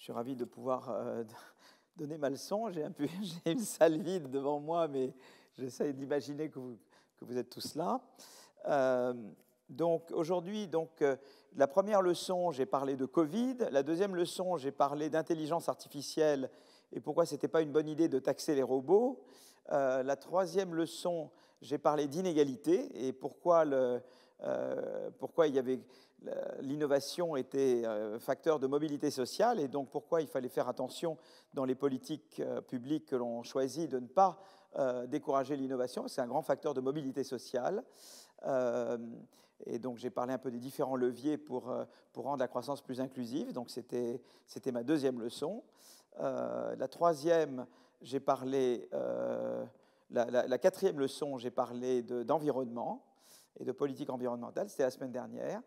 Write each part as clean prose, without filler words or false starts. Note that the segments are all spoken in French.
suis ravi de pouvoir donner ma leçon. J'ai une salle vide devant moi, mais j'essaie d'imaginer que vous êtes tous là. Donc aujourd'hui, la première leçon, j'ai parlé de Covid. La deuxième leçon, j'ai parlé d'intelligence artificielle et pourquoi ce n'était pas une bonne idée de taxer les robots. La troisième leçon, j'ai parlé d'inégalité et pourquoi l'innovation était facteur de mobilité sociale et donc pourquoi il fallait faire attention dans les politiques publiques que l'on choisit de ne pas décourager l'innovation. C'est un grand facteur de mobilité sociale. Et donc j'ai parlé un peu des différents leviers pour rendre la croissance plus inclusive. Donc c'était ma deuxième leçon. La troisième, j'ai parlé... La quatrième leçon, j'ai parlé d'environnement et de politique environnementale. C'était la semaine dernière.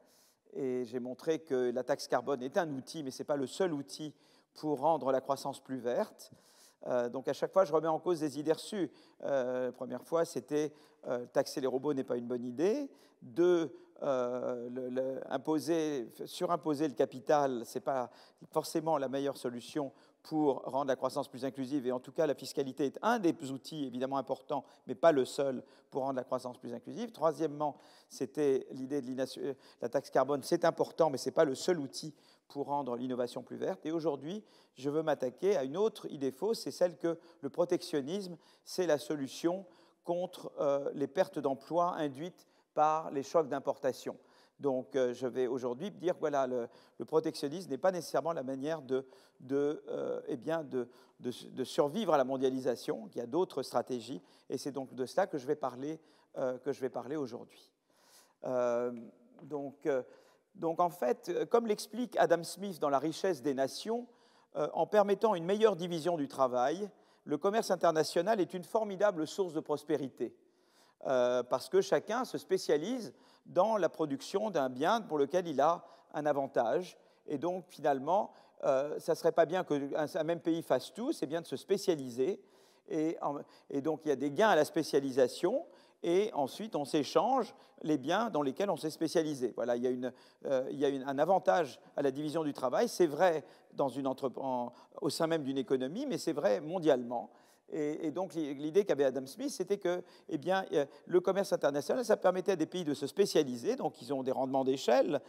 Et j'ai montré que la taxe carbone est un outil, mais ce n'est pas le seul outil pour rendre la croissance plus verte. Donc à chaque fois, je remets en cause des idées reçues. La première fois, c'était taxer les robots n'est pas une bonne idée. Deux, surimposer le capital, ce n'est pas forcément la meilleure solution pour rendre la croissance plus inclusive. Et en tout cas, la fiscalité est un des outils évidemment importants, mais pas le seul pour rendre la croissance plus inclusive. Troisièmement, c'était l'idée de la taxe carbone. C'est important, mais ce n'est pas le seul outil pour rendre l'innovation plus verte. Et aujourd'hui, je veux m'attaquer à une autre idée fausse, c'est celle que le protectionnisme, c'est la solution contre les pertes d'emplois induites par les chocs d'importation. Donc, je vais aujourd'hui dire que voilà, le protectionnisme n'est pas nécessairement la manière de survivre à la mondialisation, qu'il y a d'autres stratégies, et c'est donc de cela que je vais parler aujourd'hui. Donc, en fait, comme l'explique Adam Smith dans La richesse des nations, en permettant une meilleure division du travail, le commerce international est une formidable source de prospérité, parce que chacun se spécialise dans la production d'un bien pour lequel il a un avantage. Et donc, finalement, ça ne serait pas bien qu'un même pays fasse tout, c'est bien de se spécialiser. Et donc, il y a des gains à la spécialisation, et ensuite, on s'échange les biens dans lesquels on s'est spécialisé. Voilà, il y a un avantage à la division du travail. C'est vrai au sein même d'une économie, mais c'est vrai mondialement. Et donc, l'idée qu'avait Adam Smith, c'était que le commerce international, ça permettait à des pays de se spécialiser. Donc, ils ont des rendements d'échelle,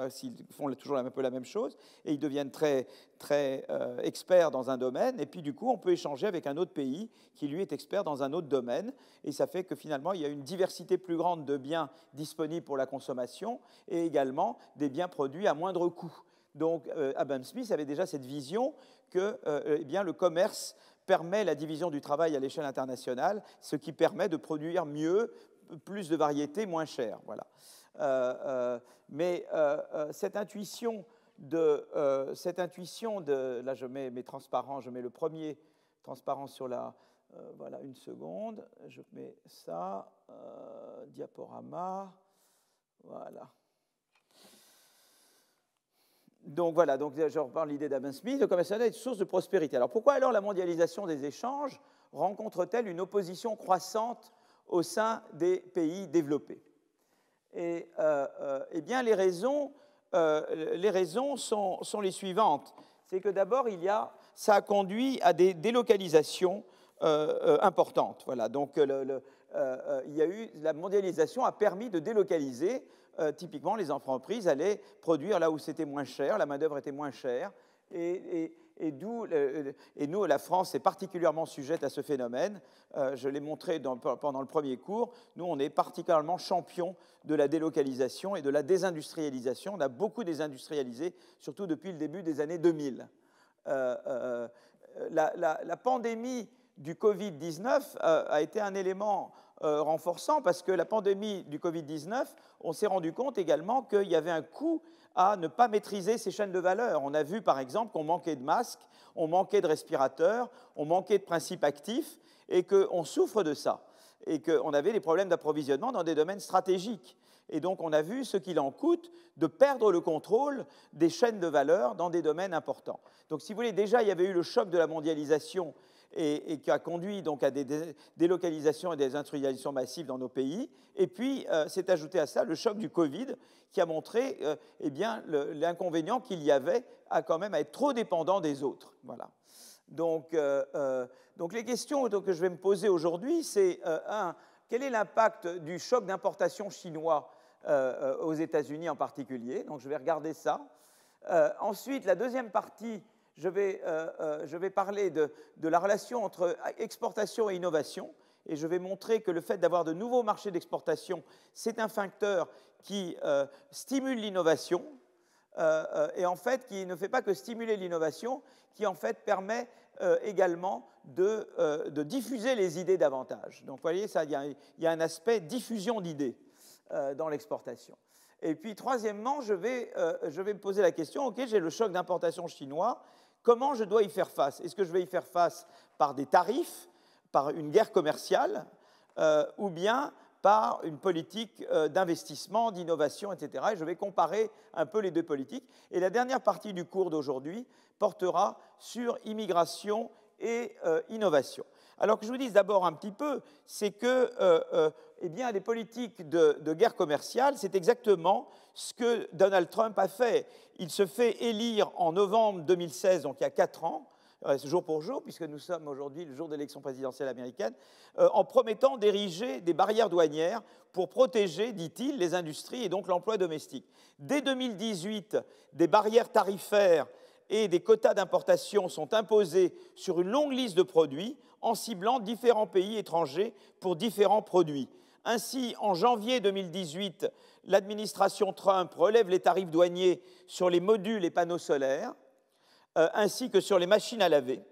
s'ils font toujours un peu la même chose, et ils deviennent très, très experts dans un domaine. Et puis, du coup, on peut échanger avec un autre pays qui, lui, est expert dans un autre domaine. Et ça fait que, finalement, il y a une diversité plus grande de biens disponibles pour la consommation et également des biens produits à moindre coût. Donc, Adam Smith avait déjà cette vision que le commerce permet la division du travail à l'échelle internationale, ce qui permet de produire mieux, plus de variété, moins cher. Voilà. Mais cette intuition de... Là, je mets mes transparents, je mets le premier transparent sur la... voilà, une seconde. Je mets ça, diaporama. Voilà. Donc voilà, je reprends l'idée d'Adam Smith, le commerce international est une source de prospérité. Alors pourquoi alors la mondialisation des échanges rencontre-t-elle une opposition croissante au sein des pays développés? Et bien les raisons sont les suivantes. C'est que d'abord, ça a conduit à des délocalisations importantes. Voilà, donc la mondialisation a permis de délocaliser. Typiquement, les entreprises allaient produire là où c'était moins cher, la main-d'œuvre était moins chère, et nous, la France est particulièrement sujette à ce phénomène. Je l'ai montré pendant le premier cours. Nous, on est particulièrement champion de la délocalisation et de la désindustrialisation. On a beaucoup désindustrialisé, surtout depuis le début des années 2000. La pandémie du Covid-19 a été un élément renforçant parce que la pandémie du Covid-19, on s'est rendu compte également qu'il y avait un coût à ne pas maîtriser ces chaînes de valeur. On a vu par exemple qu'on manquait de masques, on manquait de respirateurs, on manquait de principes actifs et qu'on souffre de ça et qu'on avait des problèmes d'approvisionnement dans des domaines stratégiques. Et donc on a vu ce qu'il en coûte de perdre le contrôle des chaînes de valeur dans des domaines importants. Donc si vous voulez, déjà il y avait eu le choc de la mondialisation et qui a conduit donc à des délocalisations et des industrialisations massives dans nos pays. Et puis, s'est ajouté à ça le choc du Covid, qui a montré eh bien, l'inconvénient qu'il y avait à quand même à être trop dépendant des autres. Voilà. Donc les questions que je vais me poser aujourd'hui, c'est quel est l'impact du choc d'importation chinois aux États-Unis en particulier? Donc je vais regarder ça. Ensuite, la deuxième partie, je vais parler de la relation entre exportation et innovation, et je vais montrer que le fait d'avoir de nouveaux marchés d'exportation, c'est un facteur qui stimule l'innovation, et en fait qui ne fait pas que stimuler l'innovation, qui en fait permet également de diffuser les idées davantage. Donc vous voyez, il y a un aspect diffusion d'idées dans l'exportation. Et puis troisièmement, je vais me poser la question, ok, j'ai le choc d'importation chinois, comment je dois y faire face? Est-ce que je vais y faire face par des tarifs, par une guerre commerciale, ou bien par une politique d'investissement, d'innovation, etc. Et je vais comparer un peu les deux politiques. Et la dernière partie du cours d'aujourd'hui portera sur immigration et innovation. Alors que je vous dise d'abord un petit peu, c'est que eh bien, les politiques de guerre commerciale, c'est exactement ce que Donald Trump a fait. Il se fait élire en novembre 2016, donc il y a 4 ans, jour pour jour, puisque nous sommes aujourd'hui le jour de l'élection présidentielle américaine, en promettant d'ériger des barrières douanières pour protéger, dit-il, les industries et donc l'emploi domestique. Dès 2018, des barrières tarifaires et des quotas d'importation sont imposés sur une longue liste de produits en ciblant différents pays étrangers pour différents produits. Ainsi, en janvier 2018, l'administration Trump relève les tarifs douaniers sur les modules et panneaux solaires, ainsi que sur les machines à laver.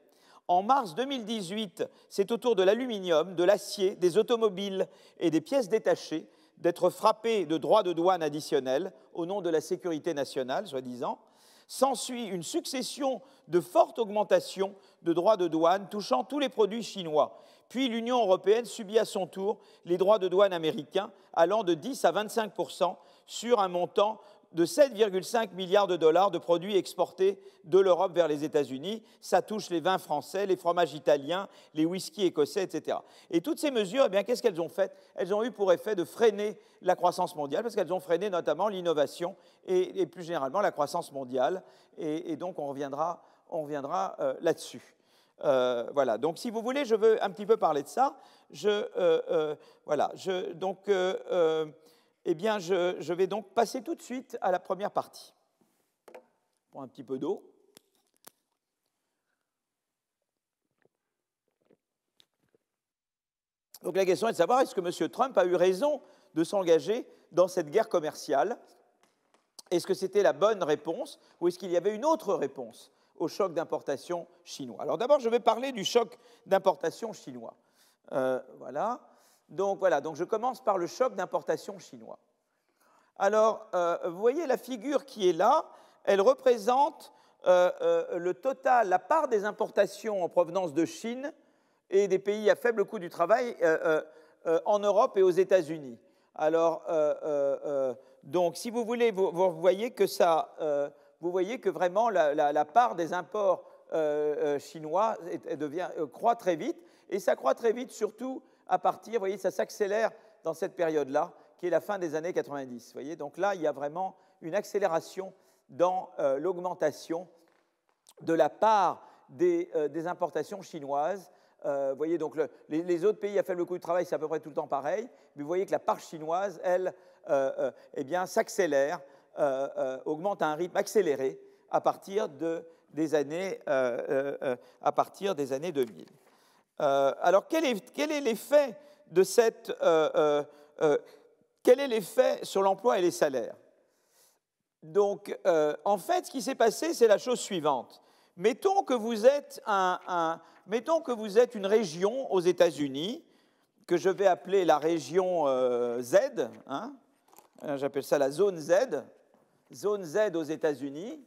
En mars 2018, c'est au tour de l'aluminium, de l'acier, des automobiles et des pièces détachées d'être frappés de droits de douane additionnels au nom de la sécurité nationale, soi-disant. S'ensuit une succession de fortes augmentations de droits de douane touchant tous les produits chinois. Puis l'Union européenne subit à son tour les droits de douane américains allant de 10 à 25% sur un montant de 7,5 milliards de dollars de produits exportés de l'Europe vers les États-Unis. Ça touche les vins français, les fromages italiens, les whiskies écossais, etc. Et toutes ces mesures, eh bien, qu'est-ce qu'elles ont fait? Elles ont eu pour effet de freiner la croissance mondiale, parce qu'elles ont freiné notamment l'innovation et plus généralement la croissance mondiale. Et donc, on reviendra là-dessus. Voilà, donc si vous voulez, je veux un petit peu parler de ça. Eh bien, je vais donc passer tout de suite à la première partie. Je prends un petit peu d'eau. Donc la question est de savoir, est-ce que M. Trump a eu raison de s'engager dans cette guerre commerciale? Est-ce que c'était la bonne réponse ou est-ce qu'il y avait une autre réponse au choc d'importation chinois? Alors d'abord, je vais parler du choc d'importation chinois. Voilà, donc je commence par le choc d'importation chinois. Alors, vous voyez la figure qui est là, elle représente le total, la part des importations en provenance de Chine et des pays à faible coût du travail en Europe et aux États-Unis. Alors, donc, si vous voulez, vous voyez que ça, vous voyez que vraiment la part des imports chinois croît très vite, et ça croît très vite surtout à partir, vous voyez, ça s'accélère dans cette période-là, qui est la fin des années 90. Vous voyez, donc là, il y a vraiment une accélération dans l'augmentation de la part des importations chinoises. Vous voyez, donc les autres pays à faible coût du travail, c'est à peu près tout le temps pareil, mais vous voyez que la part chinoise, elle, eh bien, s'accélère, augmente à un rythme accéléré à partir des années 2000. Alors, quel est l'effet de cette... quel est l'effet sur l'emploi et les salaires? Donc, en fait, ce qui s'est passé, c'est la chose suivante. Mettons que vous êtes une région aux États-Unis, que je vais appeler la région Z, hein, j'appelle ça la zone Z aux États-Unis.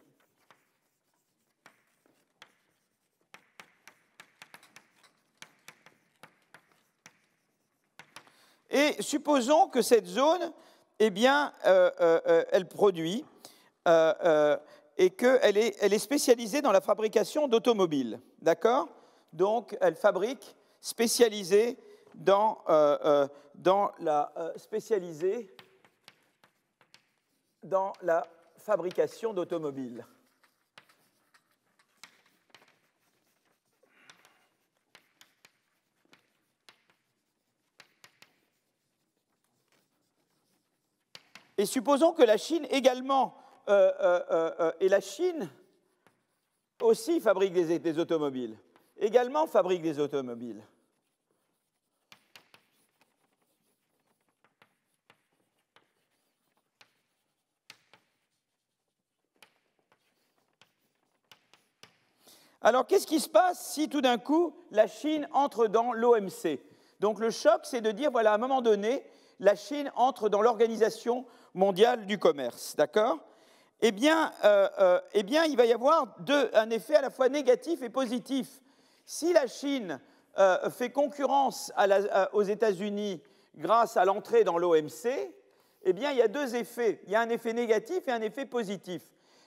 Et supposons que cette zone, eh bien, elle produit et qu'elle est spécialisée dans la fabrication d'automobiles, d'accord? Donc, elle fabrique spécialisée dans la fabrication d'automobiles. Et supposons que la Chine également, et la Chine aussi fabrique des automobiles, également fabrique des automobiles. Alors, qu'est-ce qui se passe si tout d'un coup, la Chine entre dans l'OMC? Donc, le choc, c'est de dire, voilà, à un moment donné, la Chine entre dans l'Organisation mondiale du commerce, d'accord? Eh bien, il va y avoir un effet à la fois négatif et positif. Si la Chine fait concurrence aux États-Unis grâce à l'entrée dans l'OMC, eh bien, il y a deux effets. Il y a un effet négatif et un effet positif.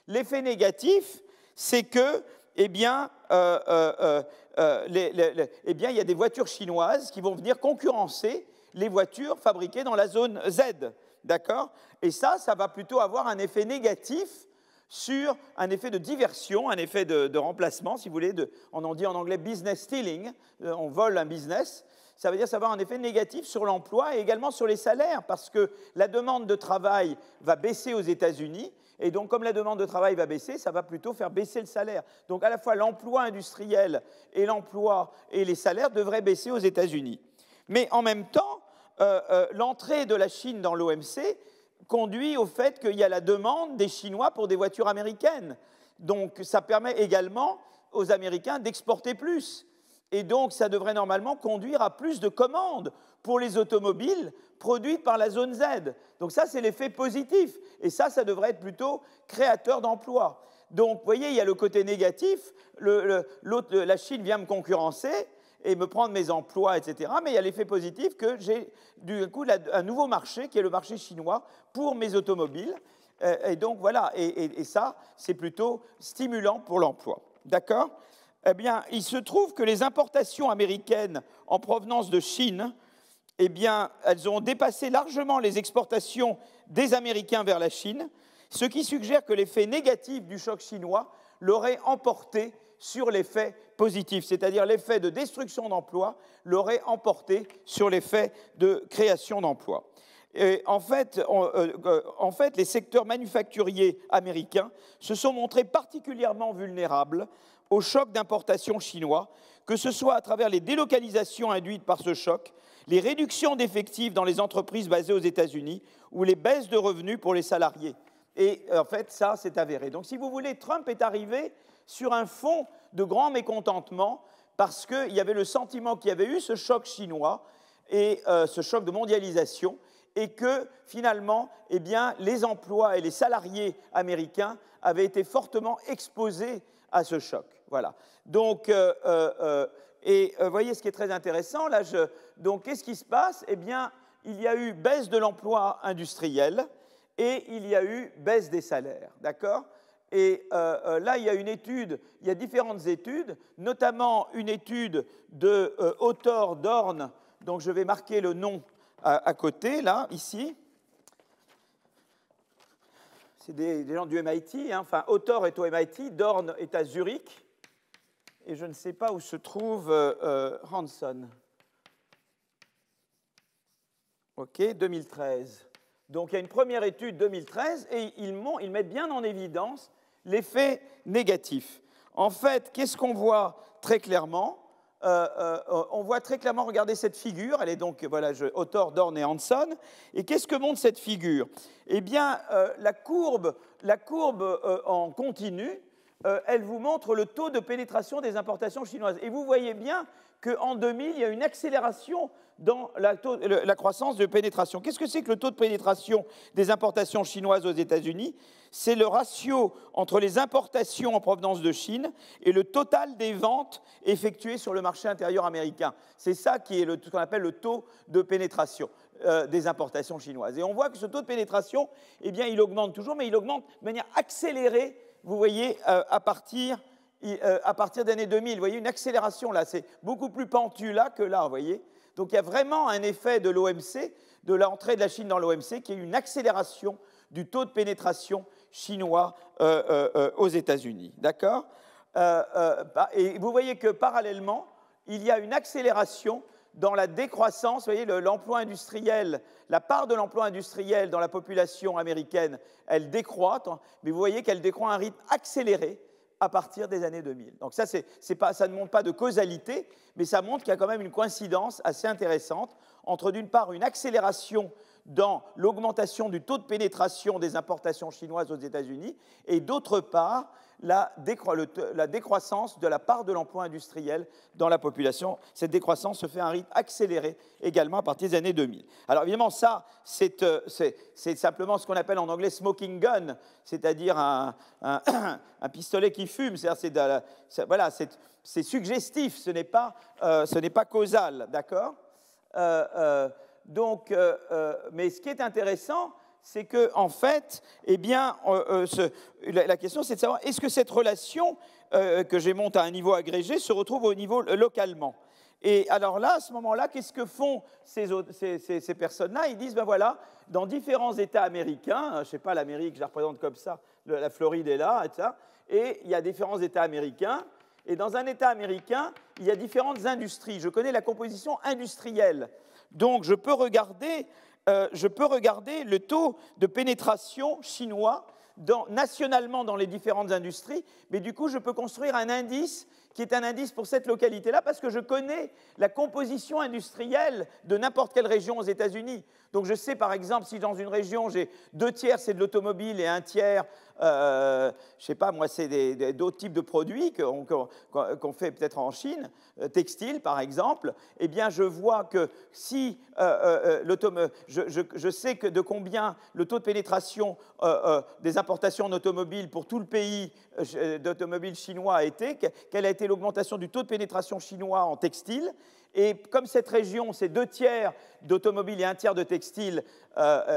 L'effet négatif, c'est que il y a des voitures chinoises qui vont venir concurrencer les voitures fabriquées dans la zone Z, d'accord? Et ça va plutôt avoir un effet négatif sur un effet de diversion, un effet de remplacement, si vous voulez, on dit en anglais business stealing, on vole un business. Ça veut dire que ça va avoir un effet négatif sur l'emploi et également sur les salaires, parce que la demande de travail va baisser aux États-Unis. Et donc, comme la demande de travail va baisser, ça va plutôt faire baisser le salaire. Donc, à la fois, l'emploi industriel et l'emploi et les salaires devraient baisser aux États-Unis. Mais en même temps, l'entrée de la Chine dans l'OMC conduit au fait qu'il y a la demande des Chinois pour des voitures américaines. Donc, ça permet également aux Américains d'exporter plus. Et donc, ça devrait normalement conduire à plus de commandes pour les automobiles produites par la zone Z. Donc ça, c'est l'effet positif. Et ça devrait être plutôt créateur d'emplois. Donc, vous voyez, il y a le côté négatif. La Chine vient me concurrencer et me prendre mes emplois, etc. Mais il y a l'effet positif que j'ai, du coup, un nouveau marché, qui est le marché chinois, pour mes automobiles. Et donc, voilà. Et ça, c'est plutôt stimulant pour l'emploi. D'accord ? Eh bien, il se trouve que les importations américaines en provenance de Chine, eh bien, elles ont dépassé largement les exportations des Américains vers la Chine, ce qui suggère que l'effet négatif du choc chinois l'aurait emporté sur l'effet positif, c'est-à-dire l'effet de destruction d'emplois l'aurait emporté sur l'effet de création d'emplois. Et en fait, les secteurs manufacturiers américains se sont montrés particulièrement vulnérables au choc d'importation chinois, que ce soit à travers les délocalisations induites par ce choc, les réductions d'effectifs dans les entreprises basées aux États-Unis ou les baisses de revenus pour les salariés. Et en fait, ça, c'est avéré. Donc, si vous voulez, Trump est arrivé sur un fond de grand mécontentement parce qu'il y avait le sentiment qu'il y avait eu ce choc chinois et ce choc de mondialisation et que, finalement, eh bien, les emplois et les salariés américains avaient été fortement exposés à ce choc. Voilà. Donc, voyez ce qui est très intéressant, là, donc, qu'est-ce qui se passe? Eh bien, il y a eu baisse de l'emploi industriel et il y a eu baisse des salaires, d'accord? Et là, il y a une étude, il y a différentes études, notamment une étude de Autor Dorn, donc je vais marquer le nom à côté, là, ici. C'est des gens du MIT, hein. Enfin, Autor est au MIT, Dorn est à Zurich, et je ne sais pas où se trouve Hanson. OK, 2013. Donc, il y a une première étude 2013, et ils mettent bien en évidence l'effet négatif. En fait, qu'est-ce qu'on voit très clairement? On voit très clairement, regardez cette figure, elle est donc, voilà, Autor, Dorn et Hanson. Et qu'est-ce que montre cette figure? Eh bien, la courbe en continu, elle vous montre le taux de pénétration des importations chinoises. Et vous voyez bien qu'en 2000, il y a une accélération dans la croissance de pénétration. Qu'est-ce que c'est que le taux de pénétration des importations chinoises aux États-Unis? C'est le ratio entre les importations en provenance de Chine et le total des ventes effectuées sur le marché intérieur américain. C'est ça qui est ce qu'on appelle le taux de pénétration des importations chinoises. Et on voit que ce taux de pénétration, eh bien, il augmente toujours, mais il augmente de manière accélérée, vous voyez, à partir à partir des années 2000. Vous voyez une accélération là, c'est beaucoup plus pentu là que là, vous voyez. Donc il y a vraiment un effet de l'OMC, de l'entrée de la Chine dans l'OMC, qui est une accélération du taux de pénétration chinois aux États-Unis. D'accord? Et vous voyez que parallèlement, il y a une accélération dans la décroissance. Vous voyez, l'emploi industriel, la part de l'emploi industriel dans la population américaine, elle décroît, mais vous voyez qu'elle décroît à un rythme accéléré à partir des années 2000. Donc ça, ça ne montre pas de causalité, mais ça montre qu'il y a quand même une coïncidence assez intéressante entre, d'une part, une accélération dans l'augmentation du taux de pénétration des importations chinoises aux États-Unis, et d'autre part, la décroissance de la part de l'emploi industriel dans la population. Cette décroissance se fait à un rythme accéléré également à partir des années 2000. Alors évidemment, ça, c'est simplement ce qu'on appelle en anglais smoking gun, c'est-à-dire un pistolet qui fume. C'est suggestif, ce n'est pas causal, d'accord? Mais ce qui est intéressant, c'est que, en fait, eh bien, la question, c'est de savoir est-ce que cette relation que j'ai montée à un niveau agrégé se retrouve au niveau localement. Et alors là, à ce moment-là, qu'est-ce que font ces personnes-là? Ils disent, ben voilà, dans différents États américains, je ne sais pas, l'Amérique, je la représente comme ça, la Floride est là, etc. Et il y a différents États américains. Et dans un État américain, il y a différentes industries. Je connais la composition industrielle. Donc, je peux regarder le taux de pénétration chinois nationalement dans les différentes industries, mais du coup, je peux construire un indice qui est un indice pour cette localité-là parce que je connais la composition industrielle de n'importe quelle région aux États-Unis. Donc, je sais, par exemple, si dans une région, j'ai 2 tiers, c'est de l'automobile et 1 tiers, je ne sais pas, moi, c'est d'autres types de produits qu'on fait peut-être en Chine, textile, par exemple, eh bien, je vois que si je sais que de combien le taux de pénétration des importations d'automobiles pour tout le pays d'automobiles chinois a été, quelle a été l'augmentation du taux de pénétration chinois en textile. Et comme cette région, c'est 2 tiers d'automobiles et 1 tiers de textile,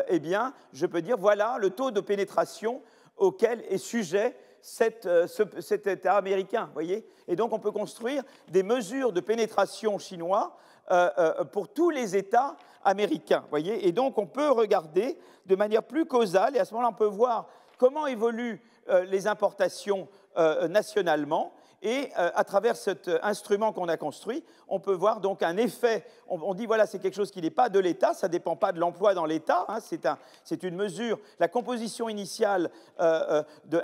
eh bien, je peux dire, voilà le taux de pénétration auquel est sujet cet État américain, voyez. Et donc, on peut construire des mesures de pénétration chinois pour tous les États américains, voyez. Et donc, on peut regarder de manière plus causale, et à ce moment-là, on peut voir comment évoluent les importations nationalement. Et à travers cet instrument qu'on a construit, on peut voir donc un effet. On dit, voilà, c'est quelque chose qui n'est pas de l'État, ça ne dépend pas de l'emploi dans l'État, hein, c'est une mesure. La composition initiale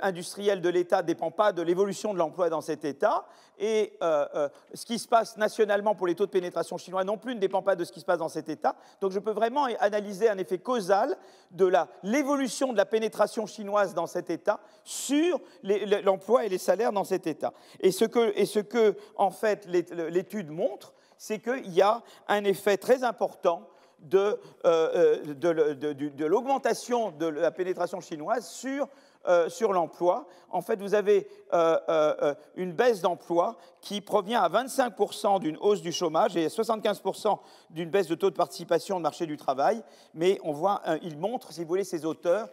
industrielle de l'État ne dépend pas de l'évolution de l'emploi dans cet État. Et ce qui se passe nationalement pour les taux de pénétration chinois non plus ne dépend pas de ce qui se passe dans cet État. Donc je peux vraiment analyser un effet causal de l'évolution de la pénétration chinoise dans cet État sur l'emploi et les salaires dans cet État. Et ce que en fait, l'étude montre, c'est qu'il y a un effet très important de l'augmentation de la pénétration chinoise sur l'emploi. En fait, vous avez une baisse d'emploi qui provient à 25% d'une hausse du chômage et à 75% d'une baisse de taux de participation au marché du travail. Mais on voit, il montre, si vous voulez, ces auteurs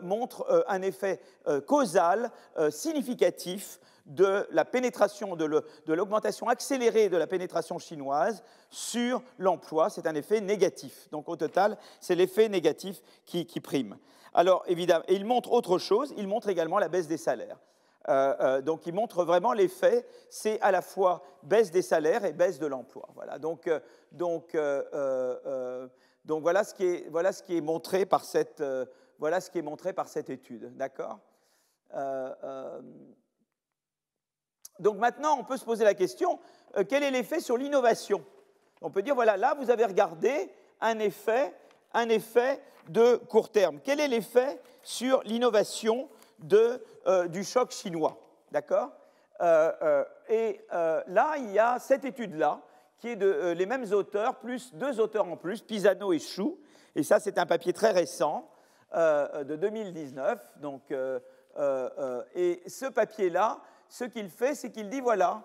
montrent un effet causal significatif de la pénétration, de l'augmentation accélérée de la pénétration chinoise sur l'emploi. C'est un effet négatif. Donc, au total, c'est l'effet négatif qui prime. Alors, évidemment, et il montre autre chose, il montre également la baisse des salaires. Donc, il montre vraiment l'effet, c'est à la fois baisse des salaires et baisse de l'emploi. Voilà. Donc voilà ce qui est montré par cette étude. D'accord ? Donc maintenant, on peut se poser la question, quel est l'effet sur l'innovation? On peut dire, voilà, là, vous avez regardé un effet de court terme. Quel est l'effet sur l'innovation du choc chinois? D'accord? Là, il y a cette étude-là, qui est les mêmes auteurs, plus 2 auteurs en plus, Pisano et Xu. Et ça, c'est un papier très récent, de 2019. Donc, et ce papier-là, ce qu'il fait, c'est qu'il dit, voilà,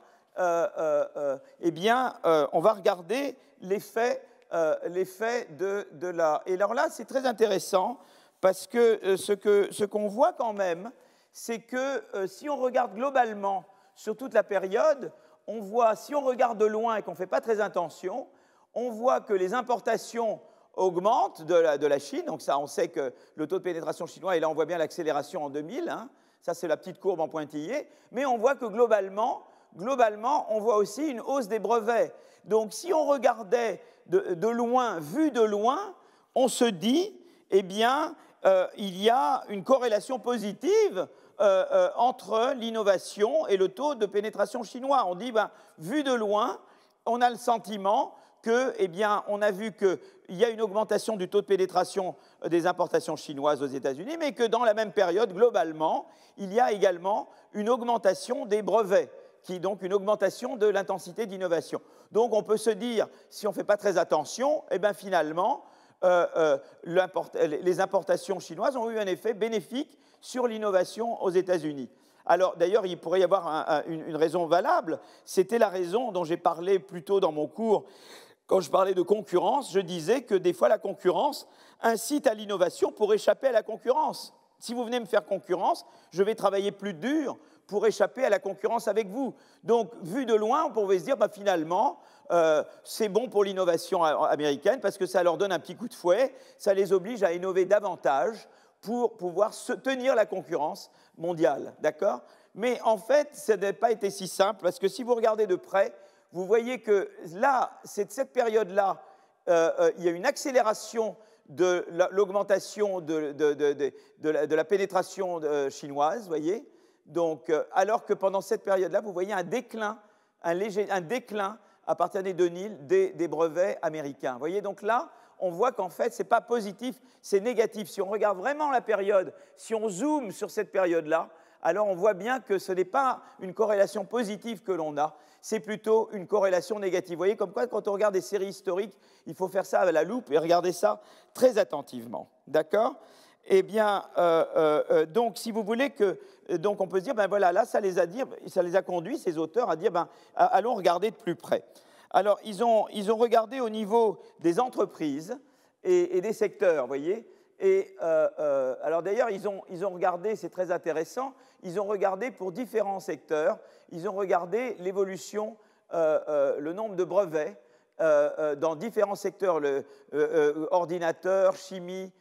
eh bien, on va regarder l'effet de la... Et alors là, c'est très intéressant, parce que ce qu'on voit quand même, c'est que si on regarde globalement sur toute la période, on voit, si on regarde de loin et qu'on ne fait pas très attention, on voit que les importations augmentent de la Chine. Donc ça, on sait que le taux de pénétration chinois, et là on voit bien l'accélération en 2000, hein, ça c'est la petite courbe en pointillé, mais on voit que globalement, on voit aussi une hausse des brevets. Donc si on regardait de loin, vu de loin, on se dit, eh bien, il y a une corrélation positive entre l'innovation et le taux de pénétration chinois. On dit, ben, vu de loin, on a le sentiment que, eh bien, on a vu qu'il y a une augmentation du taux de pénétration des importations chinoises aux États-Unis, mais que dans la même période, globalement, il y a également une augmentation des brevets, qui est donc une augmentation de l'intensité d'innovation. Donc, on peut se dire, si on ne fait pas très attention, eh bien, finalement, les importations chinoises ont eu un effet bénéfique sur l'innovation aux États-Unis. Alors, d'ailleurs, il pourrait y avoir une raison valable. C'était la raison dont j'ai parlé plus tôt dans mon cours. Quand je parlais de concurrence, je disais que des fois, la concurrence incite à l'innovation pour échapper à la concurrence. Si vous venez me faire concurrence, je vais travailler plus dur pour échapper à la concurrence avec vous. Donc, vu de loin, on pourrait se dire, bah, finalement, c'est bon pour l'innovation américaine parce que ça leur donne un petit coup de fouet, ça les oblige à innover davantage pour pouvoir tenir la concurrence mondiale, d'accord? Mais en fait, ça n'a pas été si simple parce que si vous regardez de près, vous voyez que là, cette période-là, il y a une accélération de l'augmentation de la pénétration chinoise, vous voyez? Donc, alors que pendant cette période-là, vous voyez un déclin à partir des 2000 des brevets américains. Vous voyez, donc là, on voit qu'en fait, ce n'est pas positif, c'est négatif. Si on regarde vraiment la période, si on zoome sur cette période-là, alors on voit bien que ce n'est pas une corrélation positive que l'on a, c'est plutôt une corrélation négative. Vous voyez, comme quoi, quand on regarde des séries historiques, il faut faire ça à la loupe et regarder ça très attentivement. D'accord ? Eh bien, donc, si vous voulez que... Donc, on peut se dire, ben voilà, là, ça les a conduits, ces auteurs, à dire, ben, allons regarder de plus près. Alors, ils ont regardé au niveau des entreprises et des secteurs, vous voyez. Et alors, d'ailleurs, ils ont regardé, c'est très intéressant, ils ont regardé pour différents secteurs, ils ont regardé l'évolution, le nombre de brevets dans différents secteurs, ordinateur, chimie,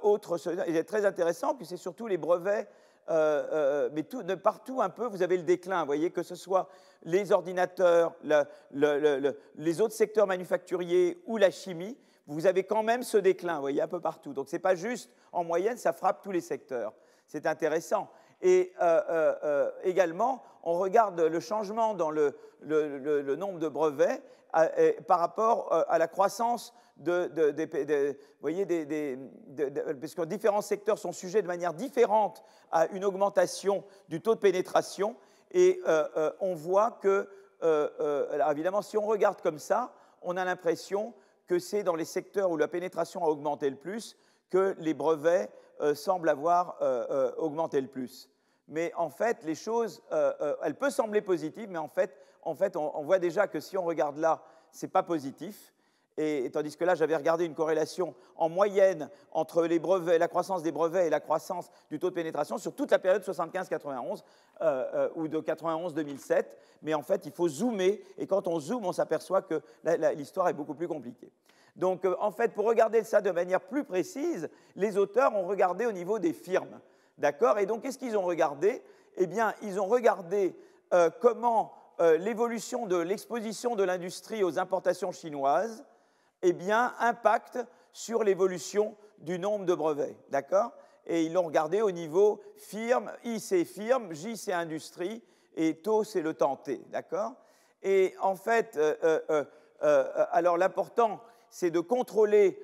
autres. Et c'est très intéressant, puis c'est surtout les brevets, mais de partout un peu, vous avez le déclin. Vous voyez, que ce soit les ordinateurs, les autres secteurs manufacturiers ou la chimie, vous avez quand même ce déclin, vous voyez, un peu partout. Donc, ce n'est pas juste en moyenne, ça frappe tous les secteurs. C'est intéressant. Et également, on regarde le changement dans le nombre de brevets par rapport à la croissance vous voyez, parce que différents secteurs sont sujets de manière différente à une augmentation du taux de pénétration. Et on voit que, alors évidemment, si on regarde comme ça, on a l'impression que c'est dans les secteurs où la pénétration a augmenté le plus que les brevets semblent avoir augmenté le plus. Mais en fait, les choses, elles peuvent sembler positives, mais en fait on voit déjà que si on regarde là, ce n'est pas positif. Et tandis que là, j'avais regardé une corrélation en moyenne entre les brevets, la croissance des brevets et la croissance du taux de pénétration sur toute la période 75-91 ou de 91-2007. Mais en fait, il faut zoomer. Et quand on zoome, on s'aperçoit que l'histoire est beaucoup plus compliquée. Donc, en fait, pour regarder ça de manière plus précise, les auteurs ont regardé au niveau des firmes. D'accord ? Et donc, qu'est-ce qu'ils ont regardé ? Eh bien, ils ont regardé comment l'évolution de l'exposition de l'industrie aux importations chinoises impacte sur l'évolution du nombre de brevets. D'accord ? Et ils l'ont regardé au niveau firme, I c'est firme, J c'est industrie, et taux c'est le temps T. D'accord ? Et en fait, alors l'important, c'est de contrôler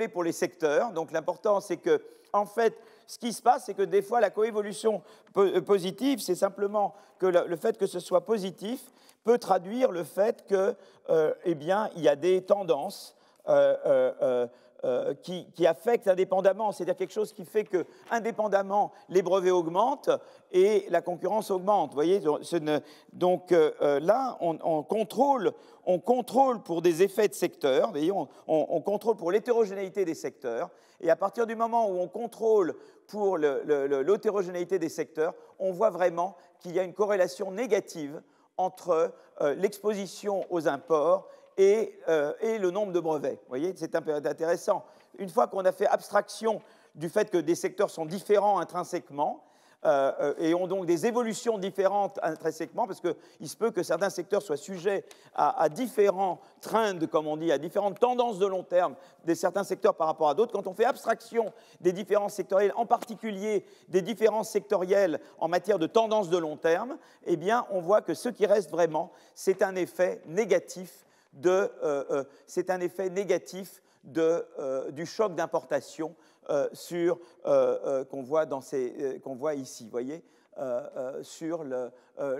pour les secteurs. Donc l'important, c'est que, en fait, ce qui se passe, c'est que des fois, la coévolution positive, c'est simplement que le fait que ce soit positif peut traduire le fait que, il y a des tendances qui affecte indépendamment, c'est-à-dire quelque chose qui fait que, indépendamment, les brevets augmentent et la concurrence augmente. Vous voyez, donc là, on contrôle pour des effets de secteur, vous voyez, on contrôle pour l'hétérogénéité des secteurs, et à partir du moment où on contrôle pour l'hétérogénéité des secteurs, on voit vraiment qu'il y a une corrélation négative entre l'exposition aux imports et le nombre de brevets. Vous voyez, c'est un peu intéressant. Une fois qu'on a fait abstraction du fait que des secteurs sont différents intrinsèquement et ont donc des évolutions différentes intrinsèquement, parce qu'il se peut que certains secteurs soient sujets à différents trends, comme on dit, à différentes tendances de long terme de certains secteurs par rapport à d'autres. Quand on fait abstraction des différences sectorielles, en particulier des différences sectorielles en matière de tendances de long terme, eh bien, on voit que ce qui reste vraiment, c'est un effet négatif du choc d'importation qu'on voit ici, vous voyez, sur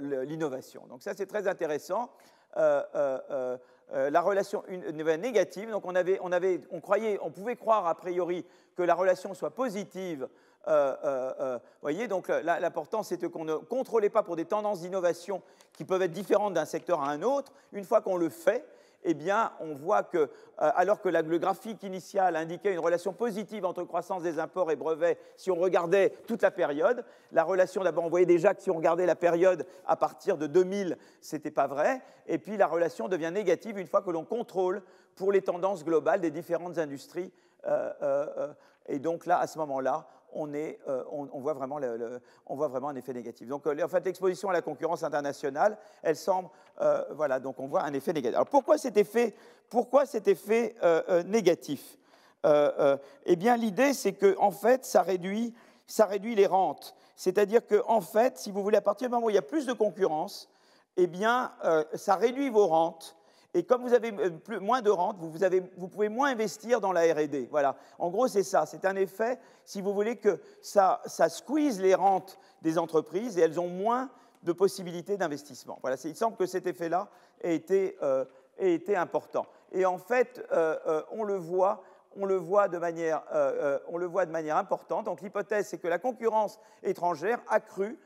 l'innovation. Donc ça, c'est très intéressant. La relation négative, donc on pouvait croire a priori que la relation soit positive. Voyez, donc l'important, c'était qu'on ne contrôlait pas pour des tendances d'innovation qui peuvent être différentes d'un secteur à un autre. Une fois qu'on le fait, eh bien, on voit que, alors que le graphique initial indiquait une relation positive entre croissance des imports et brevets, si on regardait toute la période, la relation, d'abord, on voyait déjà que si on regardait la période à partir de 2000, ce n'était pas vrai, et puis la relation devient négative une fois que l'on contrôle pour les tendances globales des différentes industries, et donc là, à ce moment-là, on voit vraiment un effet négatif. Donc, en fait, l'exposition à la concurrence internationale, elle semble, voilà, donc on voit un effet négatif. Alors, pourquoi cet effet négatif? Eh bien, l'idée, c'est que, en fait, ça réduit les rentes. C'est-à-dire que, en fait, si vous voulez, à partir du moment où il y a plus de concurrence, eh bien, ça réduit vos rentes. Et comme vous avez moins de rente, vous pouvez moins investir dans la R&D. Voilà. En gros, c'est ça. C'est un effet, si vous voulez, que ça squeeze les rentes des entreprises et elles ont moins de possibilités d'investissement. Voilà. Il semble que cet effet-là ait été important. Et en fait, on le voit de manière importante. Donc l'hypothèse, c'est que la concurrence étrangère accrue,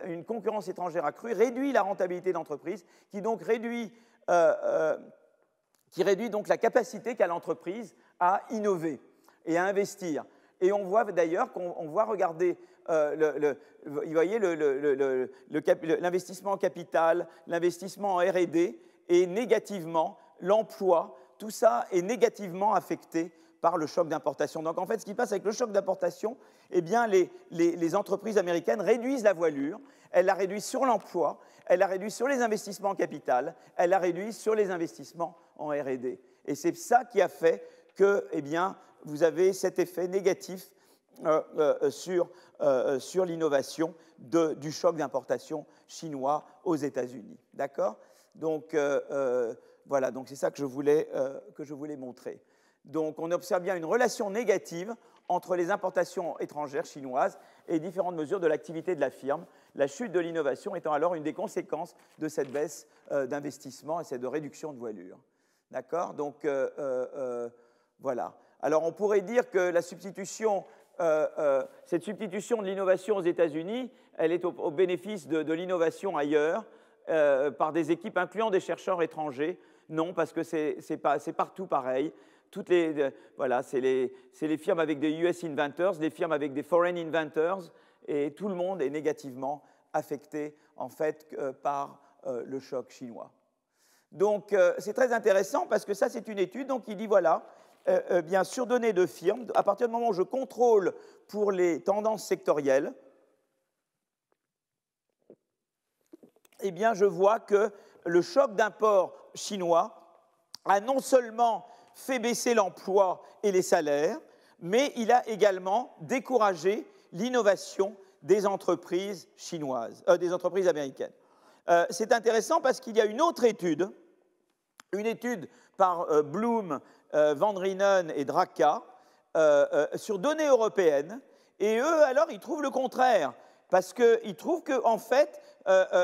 une concurrence étrangère accrue, réduit la rentabilité d'entreprise, qui réduit donc la capacité qu'a l'entreprise à innover et à investir. Et on voit d'ailleurs regarder, vous voyez, l'investissement en capital, l'investissement en R&D, et négativement, l'emploi, tout ça est négativement affecté par le choc d'importation. Donc en fait, ce qui passe avec le choc d'importation, eh bien, les entreprises américaines réduisent la voilure, elles la réduisent sur l'emploi, elles la réduisent sur les investissements en capital, elles la réduisent sur les investissements en R&D. Et c'est ça qui a fait que, eh bien, vous avez cet effet négatif sur l'innovation du choc d'importation chinois aux États-Unis. D'accord? Donc, voilà, donc c'est ça que je voulais montrer. Donc, on observe bien une relation négative entre les importations étrangères chinoises et différentes mesures de l'activité de la firme, la chute de l'innovation étant alors une des conséquences de cette baisse d'investissement et cette réduction de voilure. D'accord? Donc, voilà. Alors, on pourrait dire que cette substitution de l'innovation aux États-Unis, elle est au bénéfice de l'innovation ailleurs, par des équipes incluant des chercheurs étrangers. Non, parce que c'est partout pareil. Voilà, c'est les firmes avec des US inventors, les firmes avec des foreign inventors, et tout le monde est négativement affecté en fait par le choc chinois. Donc c'est très intéressant parce que ça c'est une étude donc il dit voilà, bien sur données de firmes, à partir du moment où je contrôle pour les tendances sectorielles, eh bien je vois que le choc d'import chinois a non seulement fait baisser l'emploi et les salaires, mais il a également découragé l'innovation des entreprises chinoises, des entreprises américaines. C'est intéressant parce qu'il y a une autre étude, par Bloom, Van Reenen et Draka, sur données européennes, et eux, alors, ils trouvent le contraire. parce qu'ils trouvent que, en fait,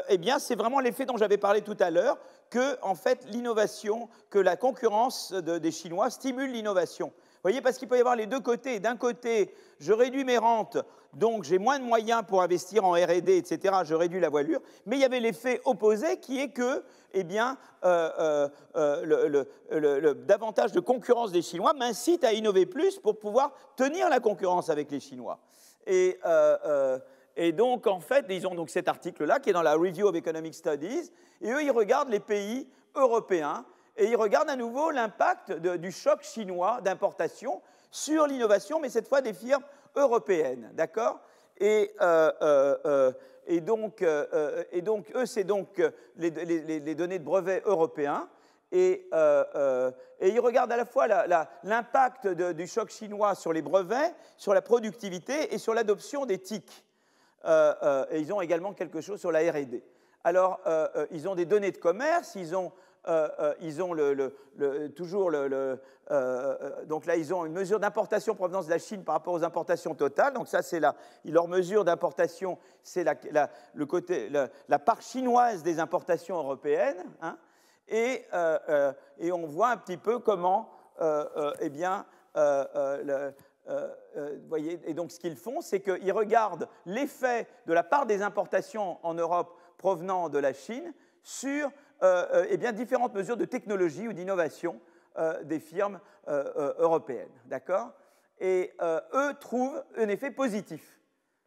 eh bien, c'est vraiment l'effet dont j'avais parlé tout à l'heure, que, en fait, l'innovation, que la concurrence des Chinois stimule l'innovation. Vous voyez, parce qu'il peut y avoir les deux côtés. D'un côté, je réduis mes rentes, donc j'ai moins de moyens pour investir en R&D, etc., je réduis la voilure, mais il y avait l'effet opposé qui est que, eh bien, davantage de concurrence des Chinois m'incite à innover plus pour pouvoir tenir la concurrence avec les Chinois. Et donc, en fait, ils ont donc cet article-là qui est dans la Review of Economic Studies, et eux, ils regardent les pays européens, et ils regardent à nouveau l'impact du choc chinois d'importation sur l'innovation, mais cette fois des firmes européennes, d'accord ? Et donc, eux, c'est donc les données de brevets européens, et ils regardent à la fois l'impact du choc chinois sur les brevets, sur la productivité et sur l'adoption des TIC. Et ils ont également quelque chose sur la R&D. Alors, ils ont des données de commerce, ils ont donc là, ils ont une mesure d'importation provenance de la Chine par rapport aux importations totales. Donc ça, c'est leur mesure d'importation, c'est la part chinoise des importations européennes. Hein, et on voit un petit peu comment, eh bien, vous voyez, et donc ce qu'ils font, c'est qu'ils regardent l'effet de la part des importations en Europe provenant de la Chine sur eh bien, différentes mesures de technologie ou d'innovation des firmes européennes. D'accord ? Et eux trouvent un effet positif.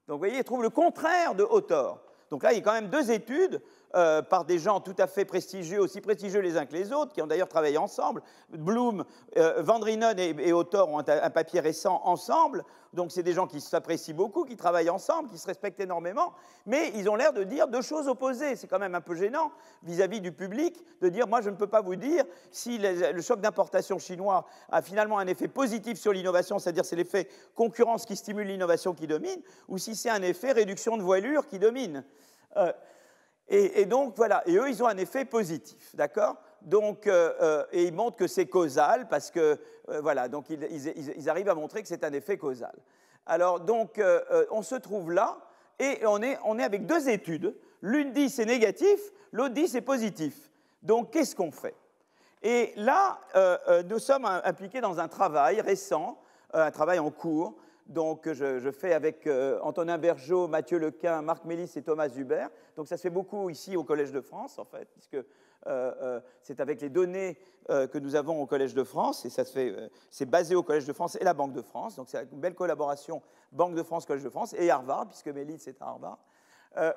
Donc, vous voyez, ils trouvent le contraire de Autor. Donc là, il y a quand même deux études par des gens tout à fait prestigieux, aussi prestigieux les uns que les autres, qui ont d'ailleurs travaillé ensemble. Bloom, Van Reenen et Autor ont un papier récent ensemble. Donc, c'est des gens qui s'apprécient beaucoup, qui travaillent ensemble, qui se respectent énormément. Mais ils ont l'air de dire deux choses opposées. C'est quand même un peu gênant vis-à-vis du public de dire « moi, je ne peux pas vous dire si le choc d'importation chinois a finalement un effet positif sur l'innovation, c'est-à-dire c'est l'effet concurrence qui stimule l'innovation qui domine, ou si c'est un effet réduction de voilure qui domine. » Et donc, voilà. Et eux, ils ont un effet positif, d'accord ? Donc, et ils montrent que c'est causal parce que, voilà, donc ils arrivent à montrer que c'est un effet causal. Alors, donc, on se trouve là et on est avec deux études. L'une dit c'est négatif, l'autre dit c'est positif. Donc, qu'est-ce qu'on fait ? Et là, nous sommes impliqués dans un travail récent, un travail en cours. Donc, je fais avec Antonin Bergeau, Mathieu Lequin, Marc Mélis et Thomas Hubert. Donc, ça se fait beaucoup ici au Collège de France, en fait, puisque c'est avec les données que nous avons au Collège de France, et ça se fait, c'est basé au Collège de France et la Banque de France. Donc, c'est une belle collaboration Banque de France, Collège de France et Harvard, puisque Mélis est à Harvard,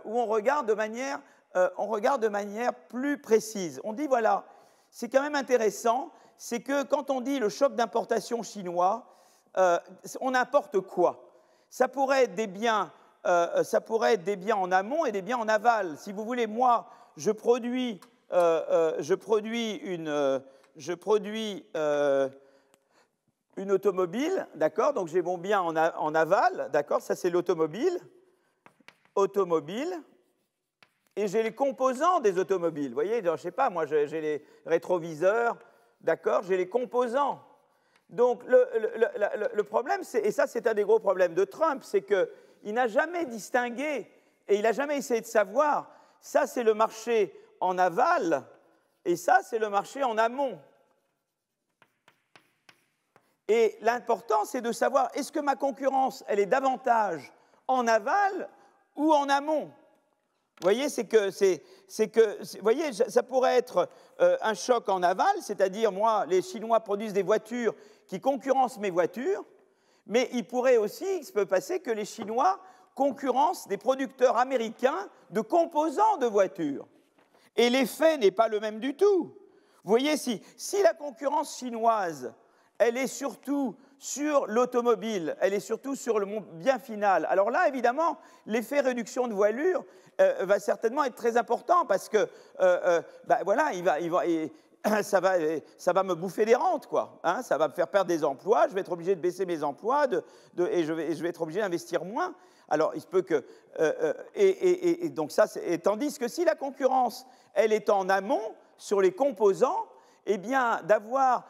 où on regarde de manière plus précise. On dit, voilà, c'est quand même intéressant, c'est que quand on dit le choc d'importation chinois, on importe quoi ? Ça pourrait être des biens en amont et des biens en aval. Si vous voulez, moi, je produis une automobile, d'accord ? Donc j'ai mon bien en aval, d'accord ? Ça c'est l'automobile, et j'ai les composants des automobiles. Vous voyez, je ne sais pas, moi j'ai les rétroviseurs, d'accord ? J'ai les composants. Donc, le problème, et ça, c'est un des gros problèmes de Trump, c'est qu'il n'a jamais distingué, et il n'a jamais essayé de savoir, ça, c'est le marché en aval, et ça, c'est le marché en amont. Et l'important, c'est de savoir, est-ce que ma concurrence, elle est davantage en aval ou en amont ? Vous voyez, vous voyez, ça pourrait être un choc en aval, c'est-à-dire, moi, les Chinois produisent des voitures qui concurrencent mes voitures, mais il pourrait aussi se passer que les Chinois concurrencent des producteurs américains de composants de voitures. Et l'effet n'est pas le même du tout. Vous voyez, si la concurrence chinoise, elle est surtout sur l'automobile, elle est surtout sur le bien final, alors là, évidemment, l'effet réduction de voilure va certainement être très important parce que, voilà, ça va me bouffer des rentes, quoi. Hein, ça va me faire perdre des emplois, je vais être obligé de baisser mes emplois et je vais être obligé d'investir moins. Alors, il se peut que... donc ça, tandis que si la concurrence, elle est en amont sur les composants, eh bien, d'avoir,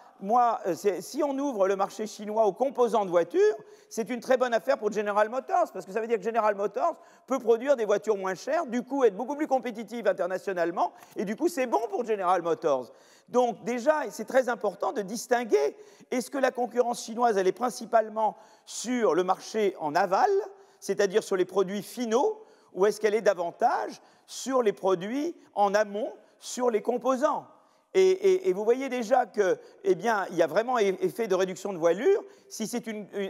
si on ouvre le marché chinois aux composants de voitures, c'est une très bonne affaire pour General Motors, parce que ça veut dire que General Motors peut produire des voitures moins chères, du coup être beaucoup plus compétitive internationalement, et du coup c'est bon pour General Motors. Donc déjà, c'est très important de distinguer, est-ce que la concurrence chinoise, elle est principalement sur le marché en aval, c'est-à-dire sur les produits finaux, ou est-ce qu'elle est davantage sur les produits en amont, sur les composants? Et vous voyez déjà qu'il y a vraiment effet de réduction de voilure si c'est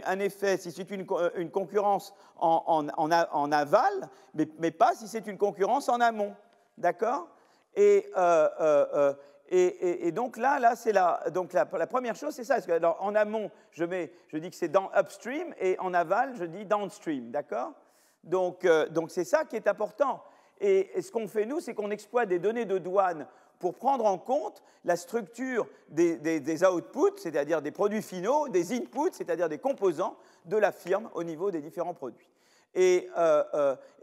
un effet, si c'est une concurrence en aval, mais pas si c'est une concurrence en amont. D'accord? Et donc là c'est la première chose, c'est ça. Parce que, alors, en amont, je dis que c'est dans upstream, et en aval, je dis downstream. D'accord? Donc c'est ça qui est important. Et ce qu'on fait, nous, c'est qu'on exploite des données de douane pour prendre en compte la structure des outputs, c'est-à-dire des produits finaux, des inputs, c'est-à-dire des composants de la firme au niveau des différents produits. Et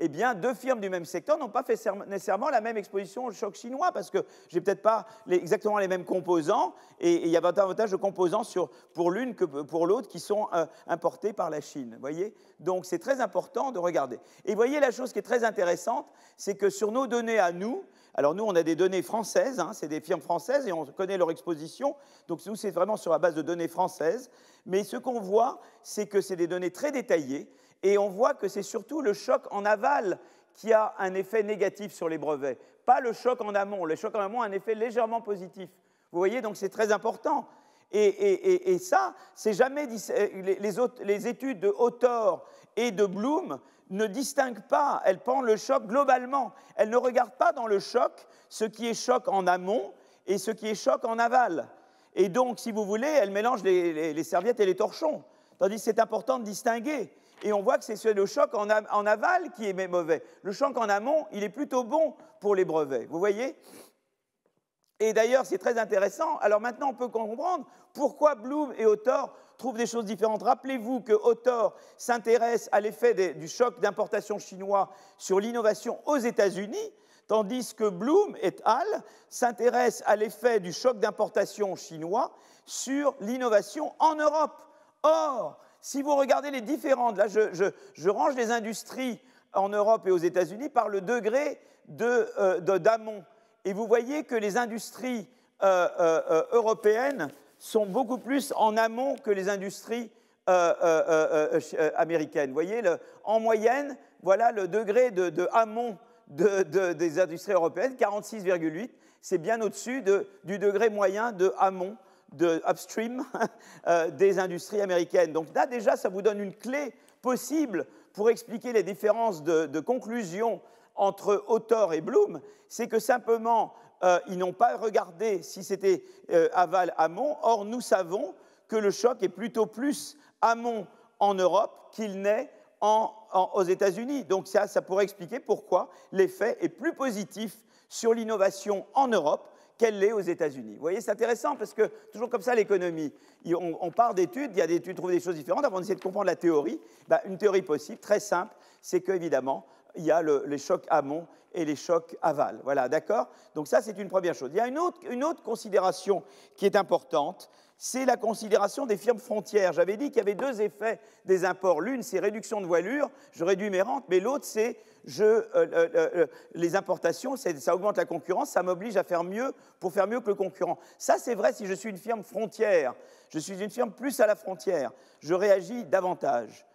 bien, deux firmes du même secteur n'ont pas fait nécessairement la même exposition au choc chinois, parce que je n'ai peut-être pas exactement les mêmes composants, et il y a davantage de composants pour l'une que pour l'autre qui sont importés par la Chine. Voyez? Donc c'est très important de regarder. Et vous voyez, la chose qui est très intéressante, c'est que sur nos données à nous, alors nous on a des données françaises, hein, c'est des firmes françaises et on connaît leur exposition, donc nous c'est vraiment sur la base de données françaises, mais ce qu'on voit, c'est que c'est des données très détaillées, et on voit que c'est surtout le choc en aval qui a un effet négatif sur les brevets, pas le choc en amont. Le choc en amont a un effet légèrement positif. Vous voyez, donc c'est très important. Et ça, c'est jamais les études de Autor et de Bloom ne distinguent pas, elles prennent le choc globalement. Elles ne regardent pas dans le choc ce qui est choc en amont et ce qui est choc en aval. Et donc, si vous voulez, elles mélangent les serviettes et les torchons. Tandis que c'est important de distinguer. Et on voit que c'est le choc en aval qui est mauvais. Le choc en amont, il est plutôt bon pour les brevets. Vous voyez? Et d'ailleurs, c'est très intéressant. Alors maintenant, on peut comprendre pourquoi Bloom et Autor trouvent des choses différentes. Rappelez-vous que Autor s'intéresse à l'effet du choc d'importation chinois sur l'innovation aux États-Unis, tandis que Bloom et al. S'intéressent à l'effet du choc d'importation chinois sur l'innovation en Europe. Or, si vous regardez les différentes, là je range les industries en Europe et aux États-Unis par le degré d'amont. Et vous voyez que les industries européennes sont beaucoup plus en amont que les industries américaines. Vous voyez, en moyenne, voilà le degré de amont des industries européennes, 46,8. C'est bien au-dessus du degré moyen de amont, de upstream des industries américaines. Donc là, déjà, ça vous donne une clé possible pour expliquer les différences de conclusion entre Autor et Bloom. C'est que simplement, ils n'ont pas regardé si c'était aval-amont. Or, nous savons que le choc est plutôt plus amont en Europe qu'il n'est aux États-Unis. Donc ça pourrait expliquer pourquoi l'effet est plus positif sur l'innovation en Europe qu'elle l'est aux États-Unis. Vous voyez, c'est intéressant parce que, toujours comme ça, l'économie, on part d'études, il y a des études, trouve des choses différentes, avant d'essayer de comprendre la théorie. Une théorie possible, très simple, c'est qu'évidemment, il y a les chocs amont et les chocs aval. Voilà, d'accord? Donc ça, c'est une première chose. Il y a une autre considération qui est importante, c'est la considération des firmes frontières. J'avais dit qu'il y avait deux effets des imports. L'une, c'est réduction de voilure, je réduis mes rentes, mais l'autre, c'est les importations, ça augmente la concurrence, ça m'oblige à faire mieux pour faire mieux que le concurrent. Ça, c'est vrai si je suis une firme frontière. Je suis une firme plus à la frontière. Je réagis davantage,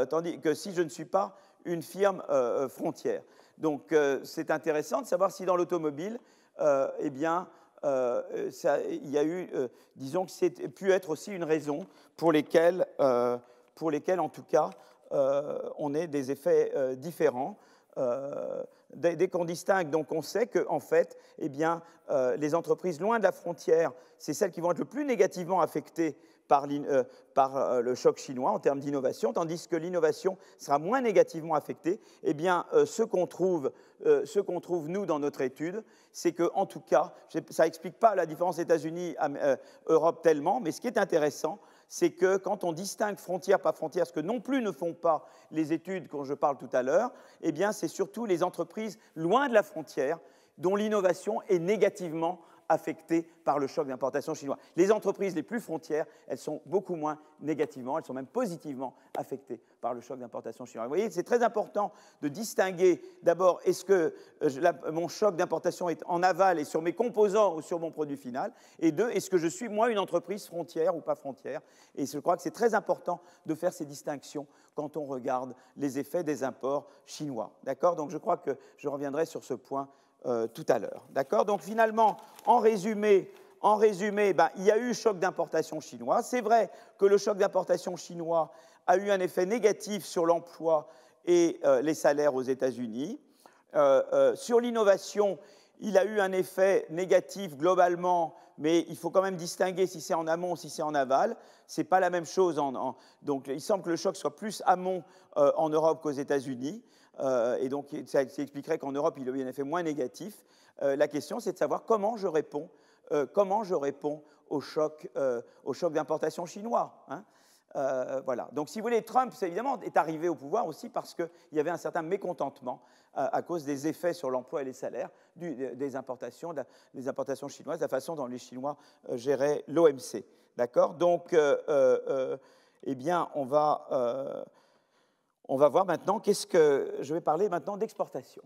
tandis que si je ne suis pas une firme frontière. Donc, c'est intéressant de savoir si dans l'automobile, il y a eu, disons que c'est pu être aussi une raison pour lesquelles en tout cas, on ait des effets différents. Dès qu'on distingue, donc on sait qu'en fait, les entreprises loin de la frontière, c'est celles qui vont être le plus négativement affectées par le choc chinois en termes d'innovation, tandis que l'innovation sera moins négativement affectée. Ce qu'on trouve, nous, dans notre étude, c'est qu'en tout cas, ça n'explique pas la différence États-Unis-Europe tellement, mais ce qui est intéressant, c'est que quand on distingue frontière par frontière, ce que non plus ne font pas les études dont je parle tout à l'heure, c'est surtout les entreprises loin de la frontière dont l'innovation est négativement affectées par le choc d'importation chinois. Les entreprises les plus frontières, elles sont beaucoup moins négativement, elles sont même positivement affectées par le choc d'importation chinois. Vous voyez, c'est très important de distinguer d'abord, est-ce que mon choc d'importation est en aval et sur mes composants ou sur mon produit final, et deux, est-ce que je suis, moi, une entreprise frontière ou pas frontière. Et je crois que c'est très important de faire ces distinctions quand on regarde les effets des imports chinois. D'accord ? Donc je crois que je reviendrai sur ce point tout à l'heure. D'accord ? Donc finalement, en résumé, il y a eu choc d'importation chinois. C'est vrai que le choc d'importation chinois a eu un effet négatif sur l'emploi et les salaires aux États-Unis. Sur l'innovation, il a eu un effet négatif globalement, mais il faut quand même distinguer si c'est en amont, si c'est en aval. Ce n'est pas la même chose. Donc il semble que le choc soit plus amont en Europe qu'aux États-Unis. Et donc, ça expliquerait qu'en Europe, il y a eu un effet moins négatif. La question, c'est de savoir comment je réponds au choc d'importation chinois. Hein. Voilà. Donc, si vous voulez, Trump, évidemment, est arrivé au pouvoir aussi parce qu'il y avait un certain mécontentement à cause des effets sur l'emploi et les salaires des importations chinoises, la façon dont les Chinois géraient l'OMC. D'accord ? Donc, eh bien, on va voir maintenant je vais parler maintenant d'exportation.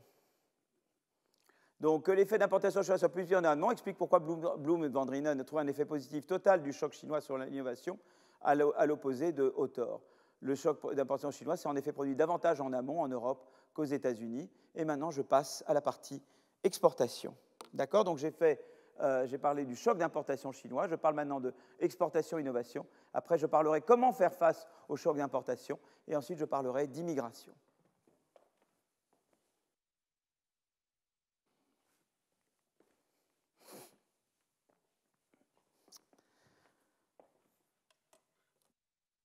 Donc, que l'effet d'importation chinoise soit plus violent en amont explique pourquoi Bloom et Van Drienen trouvent un effet positif total du choc chinois sur l'innovation à l'opposé de Autor. Le choc d'importation chinoise s'est en effet produit davantage en amont en Europe qu'aux États-Unis. Et maintenant, je passe à la partie exportation. D'accord ? Donc, j'ai parlé du choc d'importation chinois. Je parle maintenant de exportation-innovation. Après, je parlerai comment faire face au choc d'importation. Et ensuite, je parlerai d'immigration.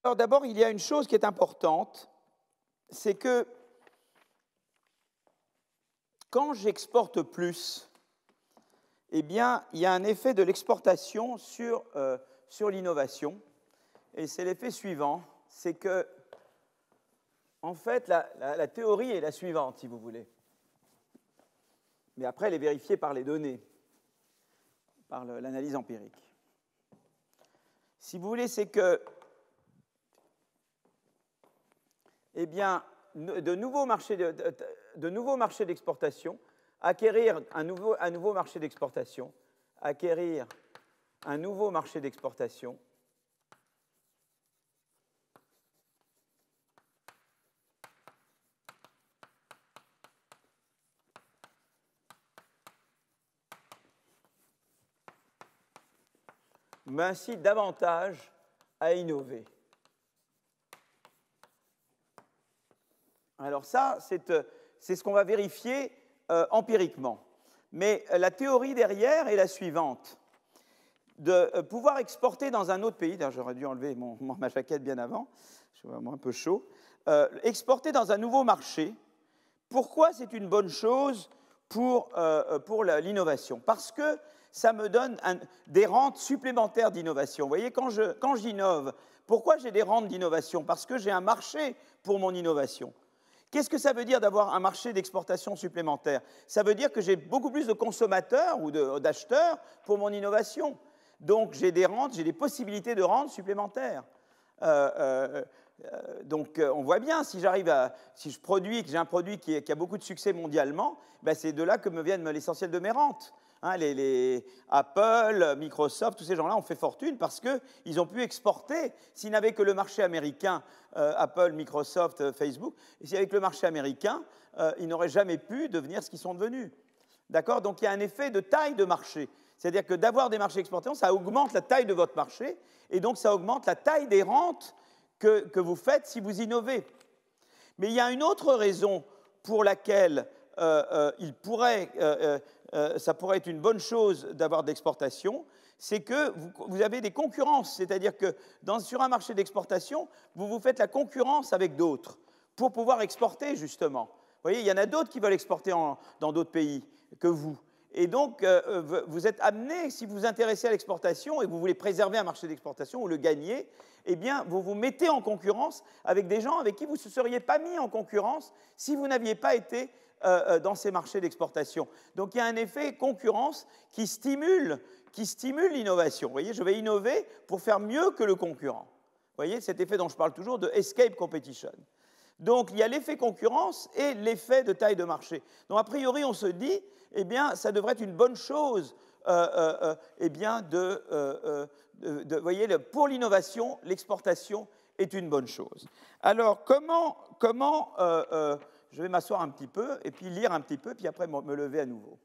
Alors d'abord, il y a une chose qui est importante, c'est que quand j'exporte plus, eh bien, il y a un effet de l'exportation sur l'innovation. Et c'est l'effet suivant, c'est que, en fait, la théorie est la suivante, si vous voulez. Mais après, elle est vérifiée par les données, par l'analyse empirique. Si vous voulez, c'est que, eh bien, de nouveaux marchés d'exportation, acquérir un nouveau marché d'exportation, m'incite davantage à innover. Alors ça, c'est ce qu'on va vérifier empiriquement. Mais la théorie derrière est la suivante. De pouvoir exporter dans un autre pays, d'ailleurs j'aurais dû enlever ma jaquette bien avant, je suis vraiment un peu chaud, exporter dans un nouveau marché, pourquoi c'est une bonne chose pour l'innovation ? Parce que ça me donne des rentes supplémentaires d'innovation. Vous voyez, quand j'innove, pourquoi j'ai des rentes d'innovation ? Parce que j'ai un marché pour mon innovation. Qu'est-ce que ça veut dire d'avoir un marché d'exportation supplémentaire ? Ça veut dire que j'ai beaucoup plus de consommateurs ou d'acheteurs pour mon innovation. Donc, j'ai des possibilités de rentes supplémentaires. Donc, on voit bien, si je produis, que j'ai un produit qui a beaucoup de succès mondialement, ben c'est de là que me viennent l'essentiel de mes rentes. Hein, les Apple, Microsoft, tous ces gens-là ont fait fortune parce qu'ils ont pu exporter. S'ils n'avaient que le marché américain, Apple, Microsoft, Facebook, et s'il n'y avait que le marché américain, ils n'auraient jamais pu devenir ce qu'ils sont devenus. D'accord ? Donc, il y a un effet de taille de marché. C'est-à-dire que d'avoir des marchés exportants, ça augmente la taille de votre marché, et donc ça augmente la taille des rentes que vous faites si vous innovez. Mais il y a une autre raison pour laquelle ça pourrait être une bonne chose d'avoir de l'exportation, c'est que vous avez des concurrences. C'est-à-dire que sur un marché d'exportation, vous faites la concurrence avec d'autres pour pouvoir exporter, justement. Vous voyez, il y en a d'autres qui veulent exporter dans d'autres pays que vous. Et donc, vous êtes amené, si vous vous intéressez à l'exportation et que vous voulez préserver un marché d'exportation ou le gagner, eh bien, vous vous mettez en concurrence avec des gens avec qui vous ne seriez pas mis en concurrence si vous n'aviez pas été dans ces marchés d'exportation. Donc il y a un effet concurrence qui stimule l'innovation. Vous voyez, je vais innover pour faire mieux que le concurrent. Vous voyez, cet effet dont je parle toujours de escape competition. Donc il y a l'effet concurrence et l'effet de taille de marché. Donc a priori, on se dit, eh bien, ça devrait être une bonne chose, eh bien, vous voyez, pour l'innovation, l'exportation est une bonne chose. Alors, comment je vais m'asseoir un petit peu et puis lire un petit peu, puis après me lever à nouveau.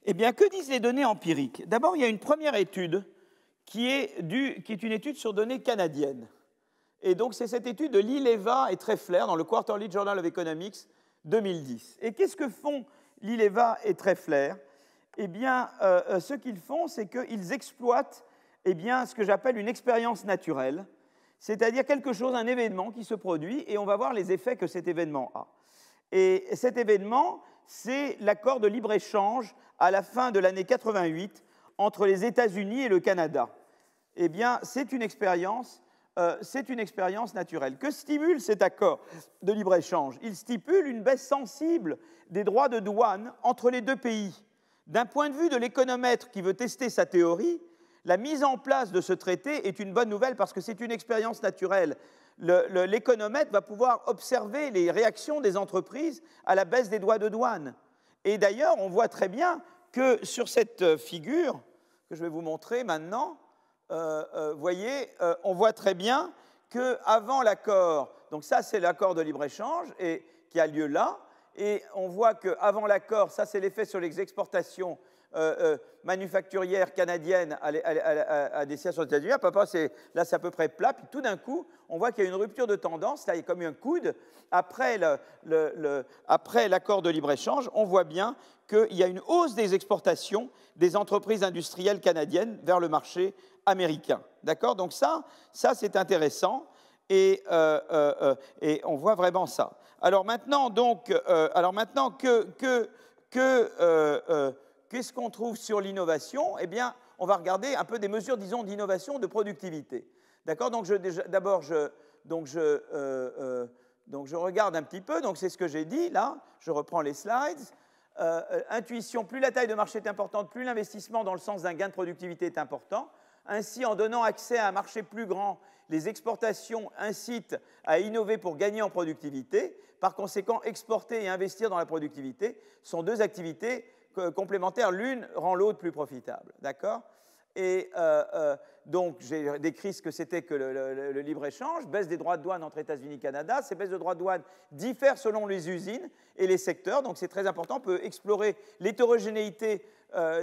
Eh bien, que disent les données empiriques? D'abord, il y a une première étude qui est une étude sur données canadiennes. Et donc, c'est cette étude de Lileva et Treffler dans le Quarterly Journal of Economics 2010. Et qu'est-ce que font Lileva et Treffler? Eh bien, ce qu'ils font, c'est qu'ils exploitent ce que j'appelle une expérience naturelle, c'est-à-dire quelque chose, un événement qui se produit, et on va voir les effets que cet événement a. Et cet événement, c'est l'accord de libre-échange à la fin de l'année 88 entre les États-Unis et le Canada. Eh bien, c'est une expérience naturelle. Que stimule cet accord de libre-échange? Il stipule une baisse sensible des droits de douane entre les deux pays. D'un point de vue de l'économètre qui veut tester sa théorie, la mise en place de ce traité est une bonne nouvelle parce que c'est une expérience naturelle. L'économètre va pouvoir observer les réactions des entreprises à la baisse des droits de douane. Et d'ailleurs, on voit très bien que sur cette figure, que je vais vous montrer maintenant, voyez, on voit très bien qu'avant l'accord, donc ça c'est l'accord de libre-échange qui a lieu là, et on voit qu'avant l'accord, ça c'est l'effet sur les exportations manufacturières canadiennes à destination des États-Unis. Là c'est à peu près plat, puis tout d'un coup, on voit qu'il y a une rupture de tendance, là il y a comme un coude, après l'accord de libre-échange, on voit bien qu'il y a une hausse des exportations des entreprises industrielles canadiennes vers le marché américain. D'accord? Donc ça c'est intéressant et on voit vraiment ça. Alors maintenant, qu'est-ce qu'on trouve sur l'innovation? Eh bien, on va regarder un peu des mesures, disons, d'innovation, de productivité. D'accord? Donc d'abord, je regarde un petit peu. Donc c'est ce que j'ai dit là. Je reprends les slides. Intuition, plus la taille de marché est importante, plus l'investissement dans le sens d'un gain de productivité est important. Ainsi, en donnant accès à un marché plus grand, les exportations incitent à innover pour gagner en productivité. Par conséquent, exporter et investir dans la productivité sont deux activités complémentaires. L'une rend l'autre plus profitable. D'accord? Et donc, j'ai décrit ce que c'était que le libre-échange, baisse des droits de douane entre États-Unis et Canada. Ces baisses de droits de douane diffèrent selon les usines et les secteurs, donc c'est très important. On peut explorer l'hétérogénéité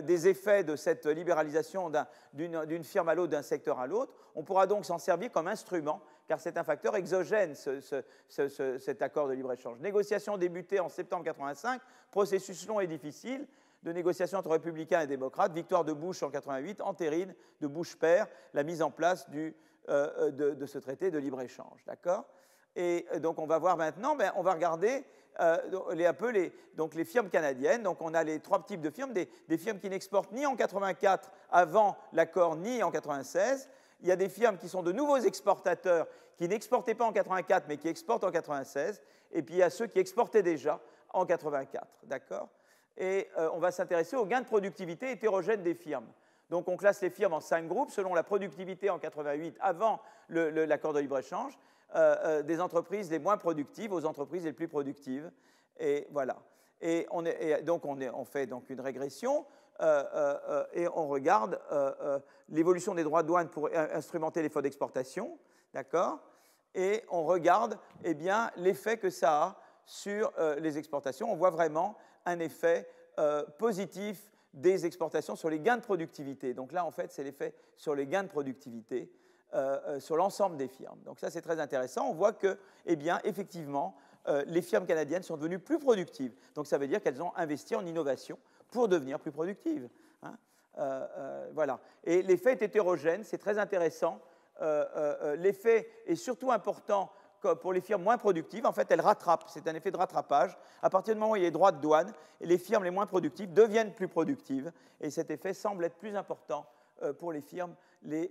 des effets de cette libéralisation d'une firme à l'autre, d'un secteur à l'autre. On pourra donc s'en servir comme instrument, car c'est un facteur exogène, cet accord de libre-échange. Négociation débutée en septembre 1985, processus long et difficile, de négociations entre républicains et démocrates, victoire de Bush en 1988, entérine de Bush père la mise en place de ce traité de libre-échange. D'accord? Et donc on va voir maintenant, on va regarder les firmes canadiennes. Donc on a les trois types de firmes, des firmes qui n'exportent ni en 1984 avant l'accord, ni en 1996. Il y a des firmes qui sont de nouveaux exportateurs qui n'exportaient pas en 1984 mais qui exportent en 1996. Et puis il y a ceux qui exportaient déjà en 1984. D'accord? Et on va s'intéresser aux gains de productivité hétérogènes des firmes. Donc on classe les firmes en 5 groupes selon la productivité en 1988 avant l'accord de libre-échange, des entreprises les moins productives aux entreprises les plus productives. Et voilà. Et donc on fait donc une régression et on regarde l'évolution des droits de douane pour instrumenter l'effort d'exportation. D'accord? Et on regarde l'effet que ça a sur les exportations. On voit vraiment un effet positif des exportations sur les gains de productivité. Donc là, en fait, c'est l'effet sur les gains de productivité sur l'ensemble des firmes. Donc ça, c'est très intéressant. On voit que, effectivement, les firmes canadiennes sont devenues plus productives. Donc ça veut dire qu'elles ont investi en innovation pour devenir plus productives. Hein. Voilà. Et l'effet est hétérogène, c'est très intéressant. L'effet est surtout important pour les firmes moins productives, en fait, elles rattrapent. C'est un effet de rattrapage. À partir du moment où il y a les droits de douane, les firmes les moins productives deviennent plus productives. Et cet effet semble être plus important pour les firmes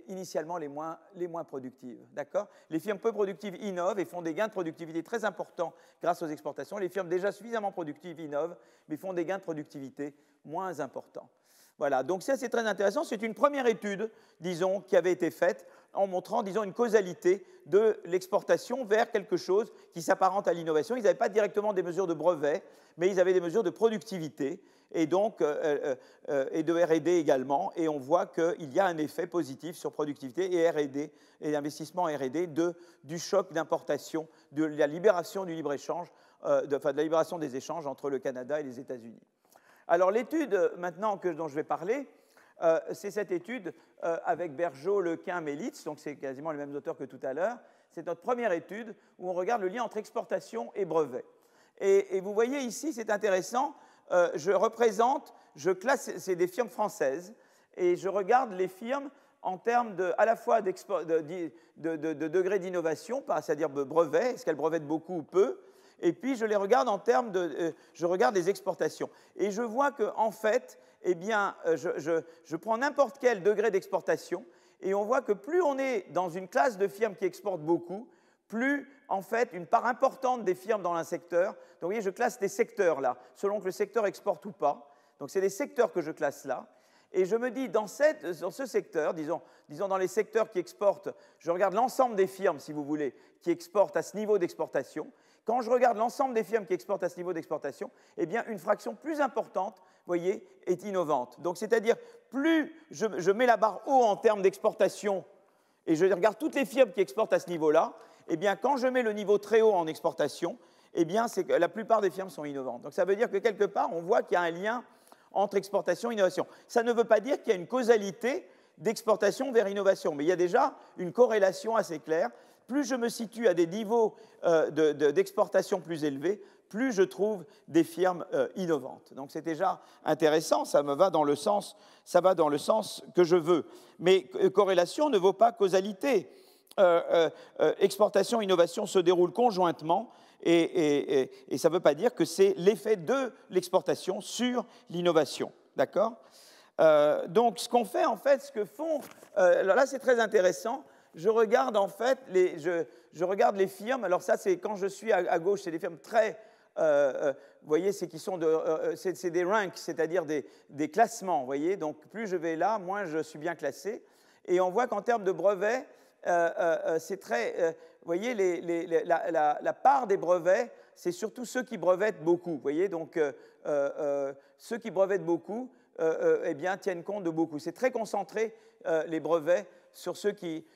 initialement les moins productives. D'accord ? Les firmes peu productives innovent et font des gains de productivité très importants grâce aux exportations. Les firmes déjà suffisamment productives innovent, mais font des gains de productivité moins importants. Voilà, donc ça c'est très intéressant. C'est une première étude, disons, qui avait été faite en montrant, disons, une causalité de l'exportation vers quelque chose qui s'apparente à l'innovation. Ils n'avaient pas directement des mesures de brevet, mais ils avaient des mesures de productivité et donc et de R&D également. Et on voit qu'il y a un effet positif sur productivité et R&D et investissement en R&D du choc d'importation, de la libération du libre-échange, de la libération des échanges entre le Canada et les États-Unis. Alors l'étude maintenant dont je vais parler, c'est cette étude avec Bergeau, Lequin, Melitz, donc c'est quasiment les mêmes auteurs que tout à l'heure. C'est notre première étude où on regarde le lien entre exportation et brevet. Et vous voyez ici, c'est intéressant, je classe, c'est des firmes françaises, et je regarde les firmes en termes à la fois de degré d'innovation, c'est-à-dire de brevet, est-ce qu'elles brevettent beaucoup ou peu, et puis je les regarde en termes je regarde les exportations. Et je vois qu'en fait, eh bien, je prends n'importe quel degré d'exportation, et on voit que plus on est dans une classe de firmes qui exportent beaucoup, plus, en fait, une part importante des firmes dans un secteur, donc vous voyez, je classe des secteurs là, selon que le secteur exporte ou pas, donc c'est des secteurs que je classe là, et je me dis, dans ce secteur, disons dans les secteurs qui exportent, je regarde l'ensemble des firmes, si vous voulez, qui exportent à ce niveau d'exportation. Quand je regarde l'ensemble des firmes qui exportent à ce niveau d'exportation, eh bien, une fraction plus importante, vous voyez, est innovante. Donc, c'est-à-dire, plus je mets la barre haut en termes d'exportation et je regarde toutes les firmes qui exportent à ce niveau-là, eh bien, quand je mets le niveau très haut en exportation, eh bien, c'est que la plupart des firmes sont innovantes. Donc, ça veut dire que quelque part, on voit qu'il y a un lien entre exportation et innovation. Ça ne veut pas dire qu'il y a une causalité d'exportation vers innovation, mais il y a déjà une corrélation assez claire. Plus je me situe à des niveaux d'exportation plus élevés, plus je trouve des firmes innovantes. Donc c'est déjà intéressant, ça va dans le sens que je veux. Mais corrélation ne vaut pas causalité. Exportation et innovation se déroulent conjointement et ça ne veut pas dire que c'est l'effet de l'exportation sur l'innovation. D'accord ? Donc ce qu'on fait, en fait, ce que font... là, c'est très intéressant. Je regarde en fait, je regarde les firmes. Alors ça, c'est quand je suis à gauche, c'est des firmes très, vous voyez, c'est des ranks, c'est-à-dire des classements. Vous voyez, donc plus je vais là, moins je suis bien classé. Et on voit qu'en termes de brevets, c'est très, vous voyez, la part des brevets, c'est surtout ceux qui brevettent beaucoup. Vous voyez, donc ceux qui brevettent beaucoup, eh bien, tiennent compte de beaucoup. C'est très concentré les brevets sur ceux qui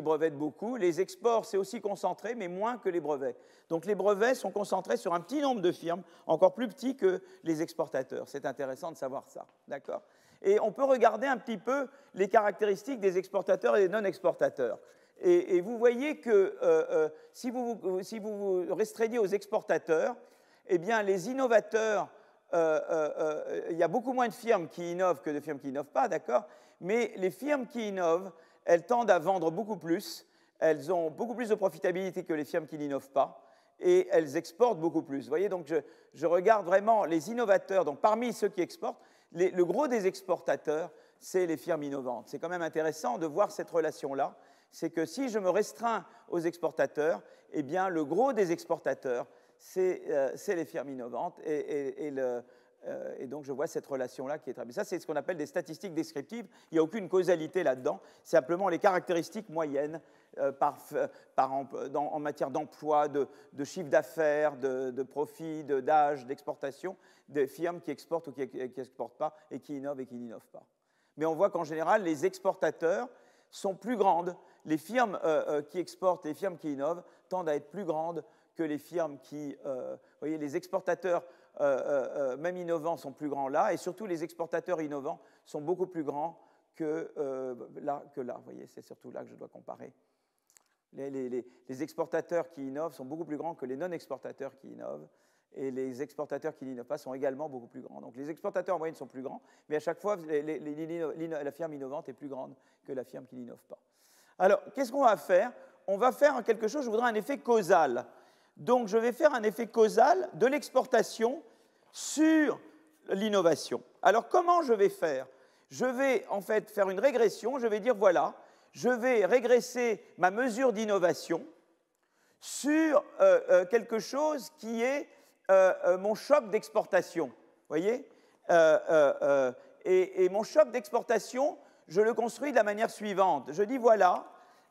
brevettent beaucoup. Les exports, c'est aussi concentré, mais moins que les brevets. Donc les brevets sont concentrés sur un petit nombre de firmes, encore plus petits que les exportateurs. C'est intéressant de savoir ça. D'accord ? Et on peut regarder un petit peu les caractéristiques des exportateurs et des non-exportateurs. Et vous voyez que si vous vous restreignez aux exportateurs, eh bien les innovateurs, il y a beaucoup moins de firmes qui innovent que de firmes qui n'innovent pas, d'accord ? Mais les firmes qui innovent, elles tendent à vendre beaucoup plus, elles ont beaucoup plus de profitabilité que les firmes qui n'innovent pas, et elles exportent beaucoup plus. Vous voyez, donc je regarde vraiment les innovateurs, donc parmi ceux qui exportent, le gros des exportateurs, c'est les firmes innovantes. C'est quand même intéressant de voir cette relation-là, c'est que si je me restreins aux exportateurs, eh bien le gros des exportateurs, c'est les firmes innovantes, et donc je vois cette relation-là qui est très bien. Ça, c'est ce qu'on appelle des statistiques descriptives. Il n'y a aucune causalité là-dedans. C'est simplement les caractéristiques moyennes en matière d'emploi, de chiffre d'affaires, de profit, d'âge, d'exportation, des firmes qui exportent ou qui n'exportent pas et qui innovent et qui n'innovent pas. Mais on voit qu'en général, les exportateurs sont plus grandes. Les firmes qui exportent et les firmes qui innovent tendent à être plus grandes que les firmes qui... vous voyez, les exportateurs, même innovants, sont plus grands là, et surtout les exportateurs innovants sont beaucoup plus grands que là. Vous voyez, c'est surtout là que je dois comparer. Les exportateurs qui innovent sont beaucoup plus grands que les non-exportateurs qui innovent, et les exportateurs qui n'innovent pas sont également beaucoup plus grands. Donc les exportateurs en moyenne sont plus grands, mais à chaque fois, la firme innovante est plus grande que la firme qui n'innove pas. Alors, qu'est-ce qu'on va faire ? on va faire quelque chose, je voudrais un effet causal. Donc, je vais faire un effet causal de l'exportation sur l'innovation. Alors, comment je vais faire? Je vais en fait faire une régression, je vais dire, voilà, je vais régresser ma mesure d'innovation sur quelque chose qui est mon choc d'exportation. Vous voyez? Et mon choc d'exportation, je le construis de la manière suivante. Je dis, voilà,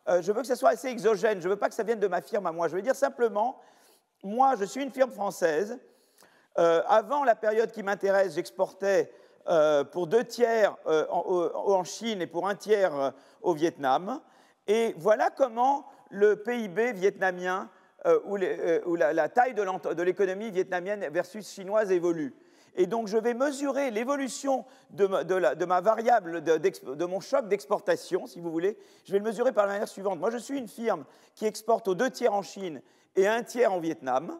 je veux que ça soit assez exogène, je ne veux pas que ça vienne de ma firme à moi. Je veux dire simplement, moi, je suis une firme française. Avant la période qui m'intéresse, j'exportais pour 2/3 en Chine et pour 1/3 au Vietnam. Et voilà comment le PIB vietnamien ou la taille de l'économie vietnamienne versus chinoise évolue. Et donc, je vais mesurer l'évolution de ma variable, de mon choc d'exportation, si vous voulez. Je vais le mesurer par la manière suivante. Moi, je suis une firme qui exporte aux 2/3 en Chine et 1/3 en Vietnam.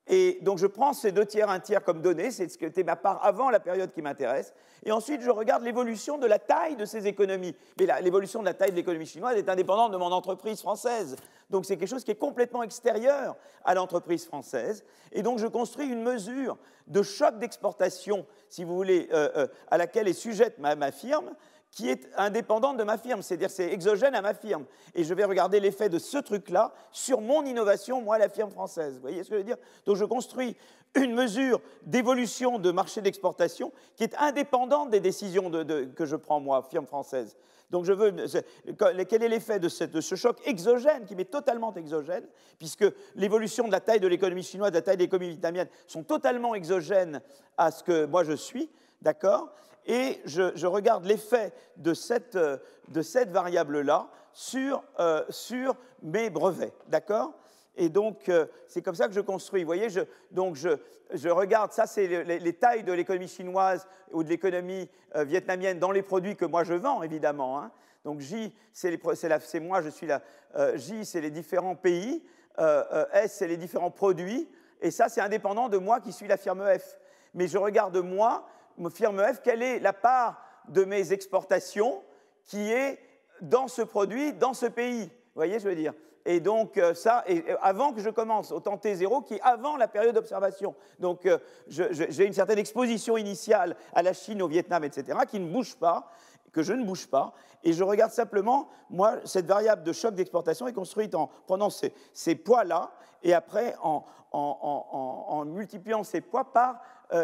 Et donc, je prends ces 2/3, 1/3 comme données, c'est ce qui était ma part avant la période qui m'intéresse. Et ensuite, je regarde l'évolution de la taille de ces économies. Mais l'évolution de la taille de l'économie chinoise est indépendante de mon entreprise française. Donc, c'est quelque chose qui est complètement extérieur à l'entreprise française. Et donc, je construis une mesure de choc d'exportation, si vous voulez, à laquelle est sujette ma firme, qui est indépendante de ma firme, c'est-à-dire c'est exogène à ma firme. Et je vais regarder l'effet de ce truc-là sur mon innovation, moi, la firme française. Vous voyez ce que je veux dire? Donc je construis une mesure d'évolution de marché d'exportation qui est indépendante des décisions que je prends, moi, firme française. Donc je veux, quel est l'effet de ce choc exogène, qui m'est totalement exogène, puisque l'évolution de la taille de l'économie chinoise, de la taille de l'économie vietnamienne sont totalement exogènes à ce que moi je suis, d'accord? Et je regarde l'effet de cette variable-là sur mes brevets, d'accord? Et donc, c'est comme ça que je construis. Vous voyez, je regarde, ça, c'est les tailles de l'économie chinoise ou de l'économie vietnamienne dans les produits que moi je vends, évidemment. Hein. Donc, J, c'est moi, je suis là. J, c'est les différents pays. S, c'est les différents produits. Et ça, c'est indépendant de moi qui suis la firme F. Mais je regarde moi, firme F, quelle est la part de mes exportations qui est dans ce produit, dans ce pays. Vous voyez, je veux dire. Et donc, ça, avant que je commence au temps T0, qui est avant la période d'observation. Donc, j'ai une certaine exposition initiale à la Chine, au Vietnam, etc., qui ne bouge pas, que je ne bouge pas. Et je regarde simplement, moi, cette variable de choc d'exportation est construite en prenant ces poids-là, et après, en multipliant ces poids par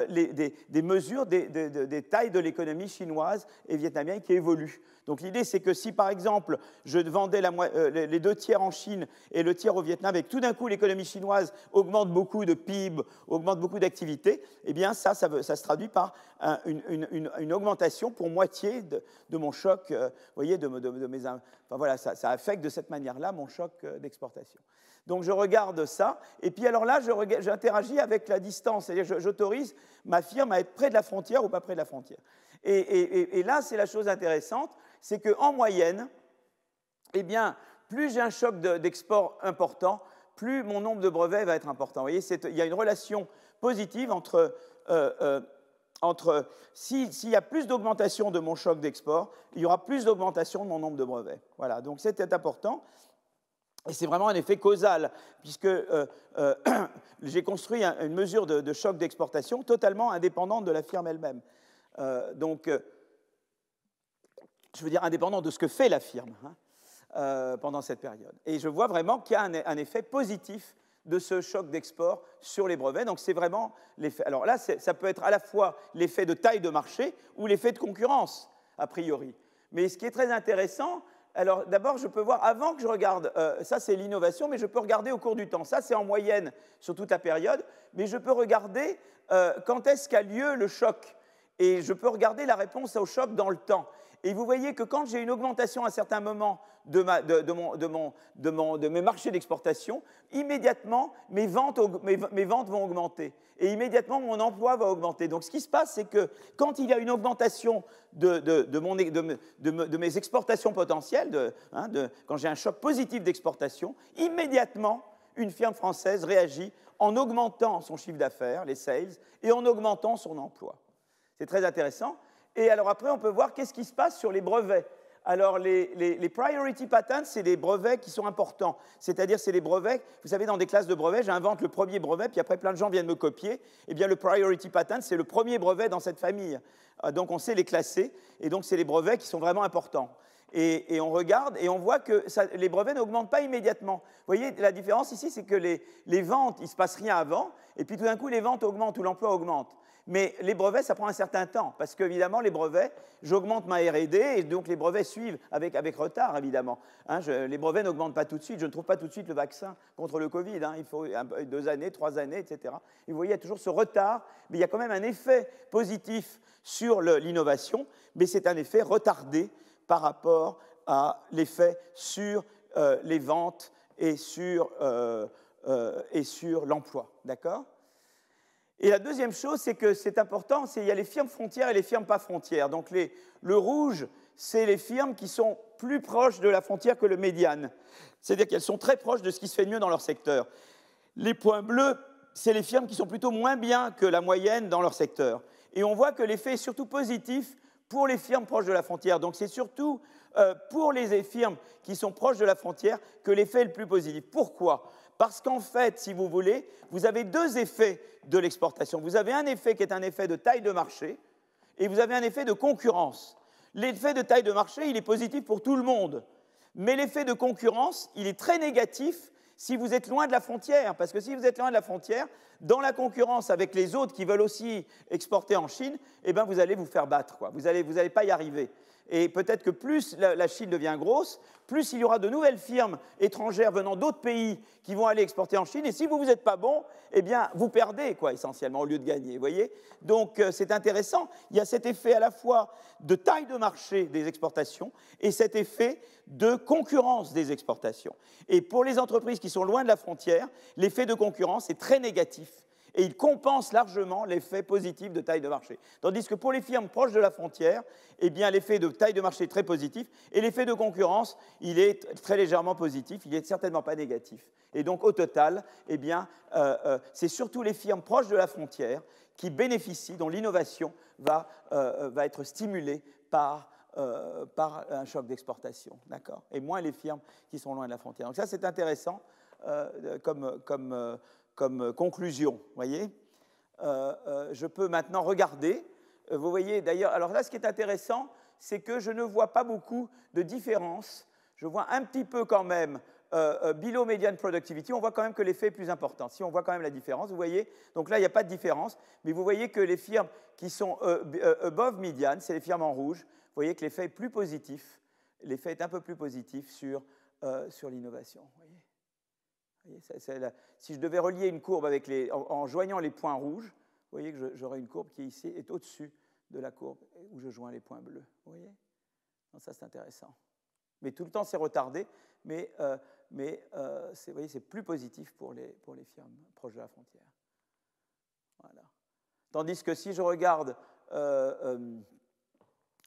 des mesures des tailles de l'économie chinoise et vietnamienne qui évoluent. Donc l'idée, c'est que si, par exemple, je vendais les 2/3 en Chine et le tiers au Vietnam, et que tout d'un coup, l'économie chinoise augmente beaucoup de PIB, augmente beaucoup d'activité, eh bien, ça se traduit par une augmentation pour moitié de mon choc, vous voyez, enfin, voilà, ça affecte de cette manière-là mon choc d'exportation. Donc, je regarde ça, et puis alors là, j'interagis avec la distance, c'est-à-dire j'autorise ma firme à être près de la frontière ou pas près de la frontière. Et là, c'est la chose intéressante, c'est qu'en moyenne, eh bien, plus j'ai un choc d'export important, plus mon nombre de brevets va être important. Vous voyez, il y a une relation positive entre s'il y a plus d'augmentation de mon choc d'export, il y aura plus d'augmentation de mon nombre de brevets. Voilà, donc c'était important. Et c'est vraiment un effet causal, puisque j'ai construit une mesure de choc d'exportation totalement indépendante de la firme elle-même. Donc, je veux dire indépendante de ce que fait la firme pendant cette période. Et je vois vraiment qu'il y a un effet positif de ce choc d'export sur les brevets. Donc, c'est vraiment l'effet. Alors là, ça peut être à la fois l'effet de taille de marché ou l'effet de concurrence, a priori. Mais ce qui est très intéressant, alors d'abord, je peux voir, avant que je regarde, ça c'est l'innovation, mais je peux regarder au cours du temps. Ça, c'est en moyenne sur toute la période, mais je peux regarder quand est-ce qu'a lieu le choc. Et je peux regarder la réponse au choc dans le temps. Et vous voyez que quand j'ai une augmentation à un certain moment de mes marchés d'exportation, immédiatement, mes ventes vont augmenter. Et immédiatement, mon emploi va augmenter. Donc, ce qui se passe, c'est que quand il y a une augmentation de mes exportations potentielles, quand j'ai un choc positif d'exportation, immédiatement, une firme française réagit en augmentant son chiffre d'affaires, les sales, et en augmentant son emploi. C'est très intéressant. Et alors après, on peut voir qu'est-ce qui se passe sur les brevets. Alors, les priority patents, c'est des brevets qui sont importants. C'est-à-dire, c'est des brevets, vous savez, dans des classes de brevets, j'invente le premier brevet, puis après, plein de gens viennent me copier. Eh bien, le priority patent, c'est le premier brevet dans cette famille. Donc, on sait les classer, et donc, c'est les brevets qui sont vraiment importants. Et on regarde, et on voit que les brevets n'augmentent pas immédiatement. Vous voyez, la différence ici, c'est que les ventes, il ne se passe rien avant, et puis tout d'un coup, les ventes augmentent ou l'emploi augmente. Mais les brevets, ça prend un certain temps, parce qu'évidemment, les brevets, j'augmente ma R&D, et donc les brevets suivent avec retard, évidemment. Hein, les brevets n'augmentent pas tout de suite, je ne trouve pas tout de suite le vaccin contre le Covid, hein, il faut 2 années, 3 années, etc. Et vous voyez, il y a toujours ce retard, mais il y a quand même un effet positif sur l'innovation, mais c'est un effet retardé par rapport à l'effet sur les ventes et sur l'emploi, d'accord ? Et la deuxième chose, c'est que c'est important, il y a les firmes frontières et les firmes pas frontières. Donc le rouge, c'est les firmes qui sont plus proches de la frontière que le médiane. C'est-à-dire qu'elles sont très proches de ce qui se fait de mieux dans leur secteur. Les points bleus, c'est les firmes qui sont plutôt moins bien que la moyenne dans leur secteur. Et on voit que l'effet est surtout positif pour les firmes proches de la frontière. Donc c'est surtout pour les firmes qui sont proches de la frontière que l'effet est le plus positif. Pourquoi ? Parce qu'en fait, si vous voulez, vous avez 2 effets de l'exportation. Vous avez un effet qui est un effet de taille de marché et vous avez un effet de concurrence. L'effet de taille de marché, il est positif pour tout le monde. Mais l'effet de concurrence, il est très négatif si vous êtes loin de la frontière. Parce que si vous êtes loin de la frontière, dans la concurrence avec les autres qui veulent aussi exporter en Chine, eh bien, vous allez vous faire battre, quoi. Vous allez pas y arriver. Et peut-être que plus la Chine devient grosse, plus il y aura de nouvelles firmes étrangères venant d'autres pays qui vont aller exporter en Chine. Et si vous n'êtes pas bon, eh bien, vous perdez, quoi, essentiellement, au lieu de gagner. Vous voyez ? Donc, c'est intéressant. Il y a cet effet à la fois de taille de marché des exportations et cet effet de concurrence des exportations. Et pour les entreprises qui sont loin de la frontière, l'effet de concurrence est très négatif. Et il compense largement l'effet positif de taille de marché. Tandis que pour les firmes proches de la frontière, eh bien, l'effet de taille de marché est très positif et l'effet de concurrence, il est très légèrement positif, il n'est certainement pas négatif. Et donc, au total, eh bien, c'est surtout les firmes proches de la frontière qui bénéficient, dont l'innovation va être stimulée par un choc d'exportation, d'accord ? Et moins les firmes qui sont loin de la frontière. Donc ça, c'est intéressant comme conclusion, vous voyez. Je peux maintenant regarder. Vous voyez d'ailleurs, alors là, ce qui est intéressant, c'est que je ne vois pas beaucoup de différence. Je vois un petit peu quand même below median productivity, on voit quand même que l'effet est plus important. Si on voit quand même la différence, vous voyez, donc là, il n'y a pas de différence, mais vous voyez que les firmes qui sont above median, c'est les firmes en rouge, vous voyez que l'effet est plus positif, l'effet est un peu plus positif sur l'innovation, vous voyez. Si je devais relier une courbe en joignant les points rouges, vous voyez que j'aurais une courbe qui ici est au-dessus de la courbe où je joins les points bleus. Vous voyez ? Donc ça, c'est intéressant. Mais tout le temps, c'est retardé, mais vous voyez, c'est plus positif pour les firmes proches de la frontière. Voilà. Tandis que si je regarde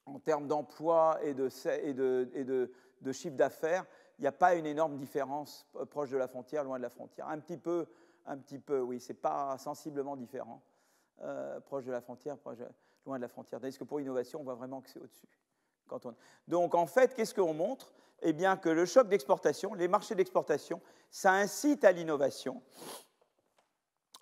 en termes d'emploi et de chiffre d'affaires, il n'y a pas une énorme différence proche de la frontière, loin de la frontière. Un petit peu, oui, ce n'est pas sensiblement différent, proche de la frontière, loin de la frontière. Tandis que pour l'innovation, on voit vraiment que c'est au-dessus. Donc, en fait, qu'est-ce qu'on montre ? Eh bien, que le choc d'exportation, les marchés d'exportation, ça incite à l'innovation,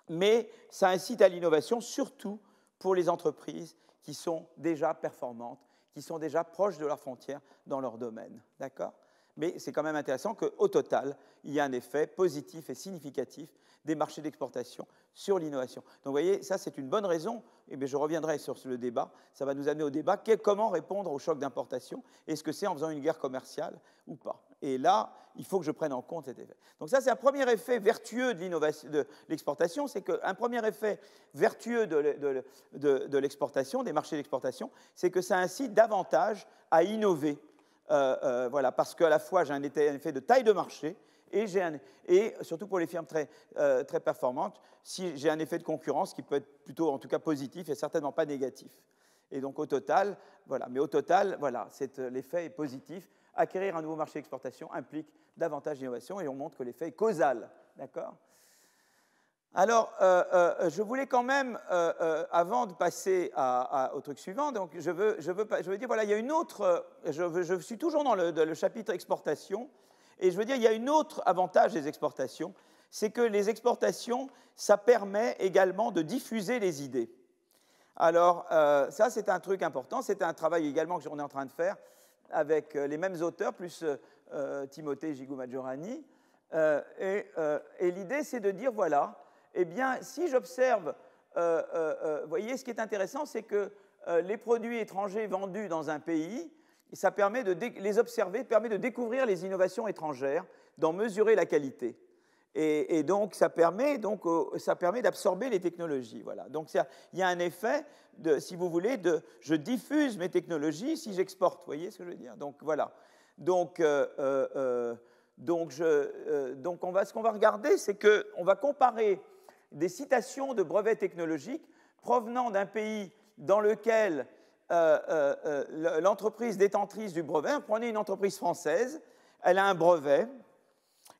mais ça incite à l'innovation surtout pour les entreprises qui sont déjà performantes, qui sont déjà proches de leur frontière dans leur domaine. D'accord ? Mais c'est quand même intéressant qu'au total, il y a un effet positif et significatif des marchés d'exportation sur l'innovation. Donc vous voyez, ça c'est une bonne raison, et bien, je reviendrai sur le débat, ça va nous amener au débat, comment répondre au choc d'importation, est-ce que c'est en faisant une guerre commerciale ou pas. Et là, il faut que je prenne en compte cet effet. Donc ça c'est un premier effet vertueux de l'exportation, c'est qu'un premier effet vertueux de l'exportation, des marchés d'exportation, c'est que ça incite davantage à innover. Voilà, parce qu'à la fois j'ai un effet de taille de marché et surtout pour les firmes très performantes, si j'ai un effet de concurrence qui peut être plutôt en tout cas positif et certainement pas négatif. Et donc au total, voilà, l'effet est positif. Acquérir un nouveau marché d'exportation implique davantage d'innovation et on montre que l'effet est causal, d'accord ? Alors, je voulais quand même, avant de passer au truc suivant, donc je veux dire, voilà, il y a une autre, je suis toujours dans le chapitre exportation, et je veux dire, il y a un autre avantage des exportations, c'est que les exportations, ça permet également de diffuser les idées. Alors, ça, c'est un truc important, c'est un travail également qu'on est en train de faire avec les mêmes auteurs, plus Timothée Gigoumajorani, et l'idée, c'est de dire, voilà, eh bien, si j'observe, vous voyez, ce qui est intéressant, c'est que les produits étrangers vendus dans un pays, ça permet de les observer, permet de découvrir les innovations étrangères, d'en mesurer la qualité. Et donc, ça permet d'absorber les technologies. Voilà. Donc, il y a un effet, si vous voulez, je diffuse mes technologies si j'exporte. Vous voyez ce que je veux dire? Donc, voilà. Donc, ce qu'on va regarder, c'est qu'on va comparer des citations de brevets technologiques provenant d'un pays dans lequel l'entreprise détentrice du brevet, prenez une entreprise française, elle a un brevet,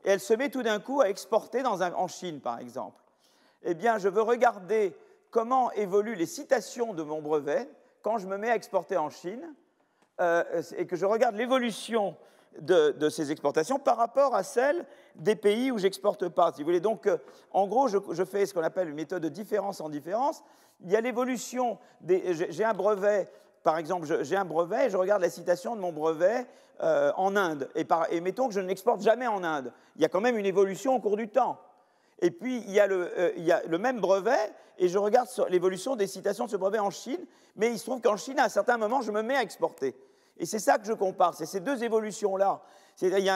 et elle se met tout d'un coup à exporter en Chine, par exemple. Eh bien, je veux regarder comment évoluent les citations de mon brevet quand je me mets à exporter en Chine, et que je regarde l'évolution de ces exportations par rapport à celles des pays où je n'exporte pas. Si vous voulez. Donc, en gros, je fais ce qu'on appelle une méthode de différence en différence. Il y a l'évolution, j'ai un brevet, par exemple, j'ai un brevet et je regarde la citation de mon brevet en Inde. Et mettons que je ne l'exporte jamais en Inde. Il y a quand même une évolution au cours du temps. Et puis, il y a le même brevet, et je regarde l'évolution des citations de ce brevet en Chine, mais il se trouve qu'en Chine, à un certain moment, je me mets à exporter. Et c'est ça que je compare, c'est ces deux évolutions-là. Il y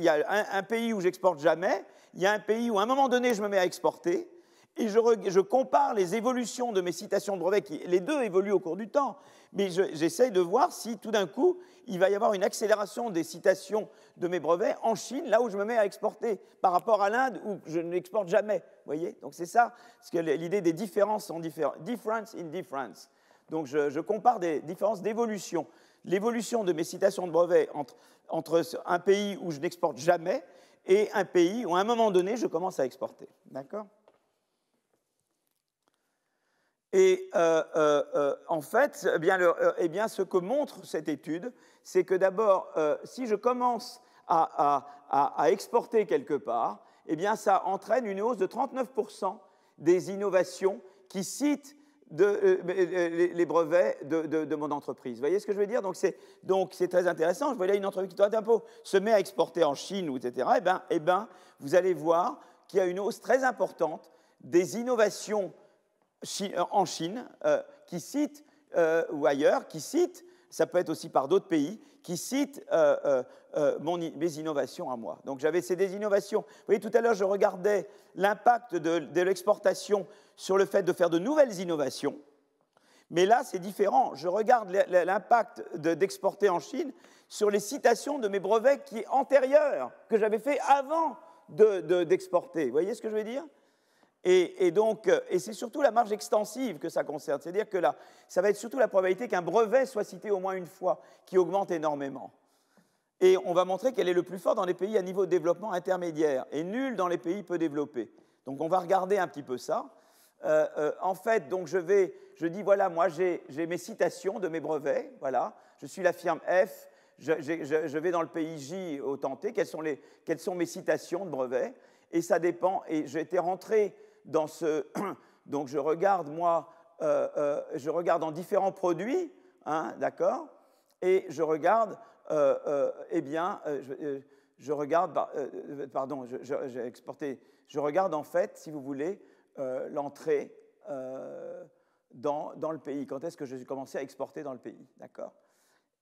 a un pays où j'exporte jamais, il y a un pays où, à un moment donné, je me mets à exporter, et je compare les évolutions de mes citations de brevets, les deux évoluent au cours du temps, mais j'essaye de voir si, tout d'un coup, il va y avoir une accélération des citations de mes brevets en Chine, là où je me mets à exporter, par rapport à l'Inde, où je n'exporte jamais. Vous voyez? Donc c'est ça, l'idée des différences en différence. Difference in difference. Donc je compare des différences d'évolution. L'évolution de mes citations de brevets entre un pays où je n'exporte jamais et un pays où, à un moment donné, je commence à exporter. D'accord? Et en fait, eh bien, ce que montre cette étude, c'est que d'abord, si je commence à exporter quelque part, eh bien, ça entraîne une hausse de 39% des innovations qui citent les brevets de mon entreprise. Vous voyez ce que je veux dire? Donc, c'est très intéressant. Je vois là une entreprise qui se met à exporter en Chine, etc. Eh bien, vous allez voir qu'il y a une hausse très importante des innovations en Chine, qui citent, ou ailleurs, qui citent, ça peut être aussi par d'autres pays, qui citent mes innovations à moi. Donc c'est des innovations. Vous voyez, tout à l'heure, je regardais l'impact de l'exportation sur le fait de faire de nouvelles innovations, mais là, c'est différent. Je regarde l'impact d'exporter en Chine sur les citations de mes brevets qui est antérieurs, que j'avais fait avant d'exporter. Vous voyez ce que je veux dire? Et c'est surtout la marge extensive que ça concerne. C'est-à-dire que là, ça va être surtout la probabilité qu'un brevet soit cité au moins une fois, qui augmente énormément. Et on va montrer qu'elle est le plus fort dans les pays à niveau de développement intermédiaire et nul dans les pays peu développés. Donc on va regarder un petit peu ça. En fait, donc je dis, voilà, moi j'ai mes citations de mes brevets, voilà, je suis la firme F, je vais dans le pays J au tenté, quelles sont mes citations de brevets, et ça dépend, et j'ai été rentré dans ce... Donc je regarde, moi, je regarde en différents produits, hein, d'accord, et je regarde, eh bien, je regarde, pardon, j'ai exporté, je regarde en fait, si vous voulez, l'entrée dans le pays. Quand est-ce que j'ai commencé à exporter dans le pays, d'accord?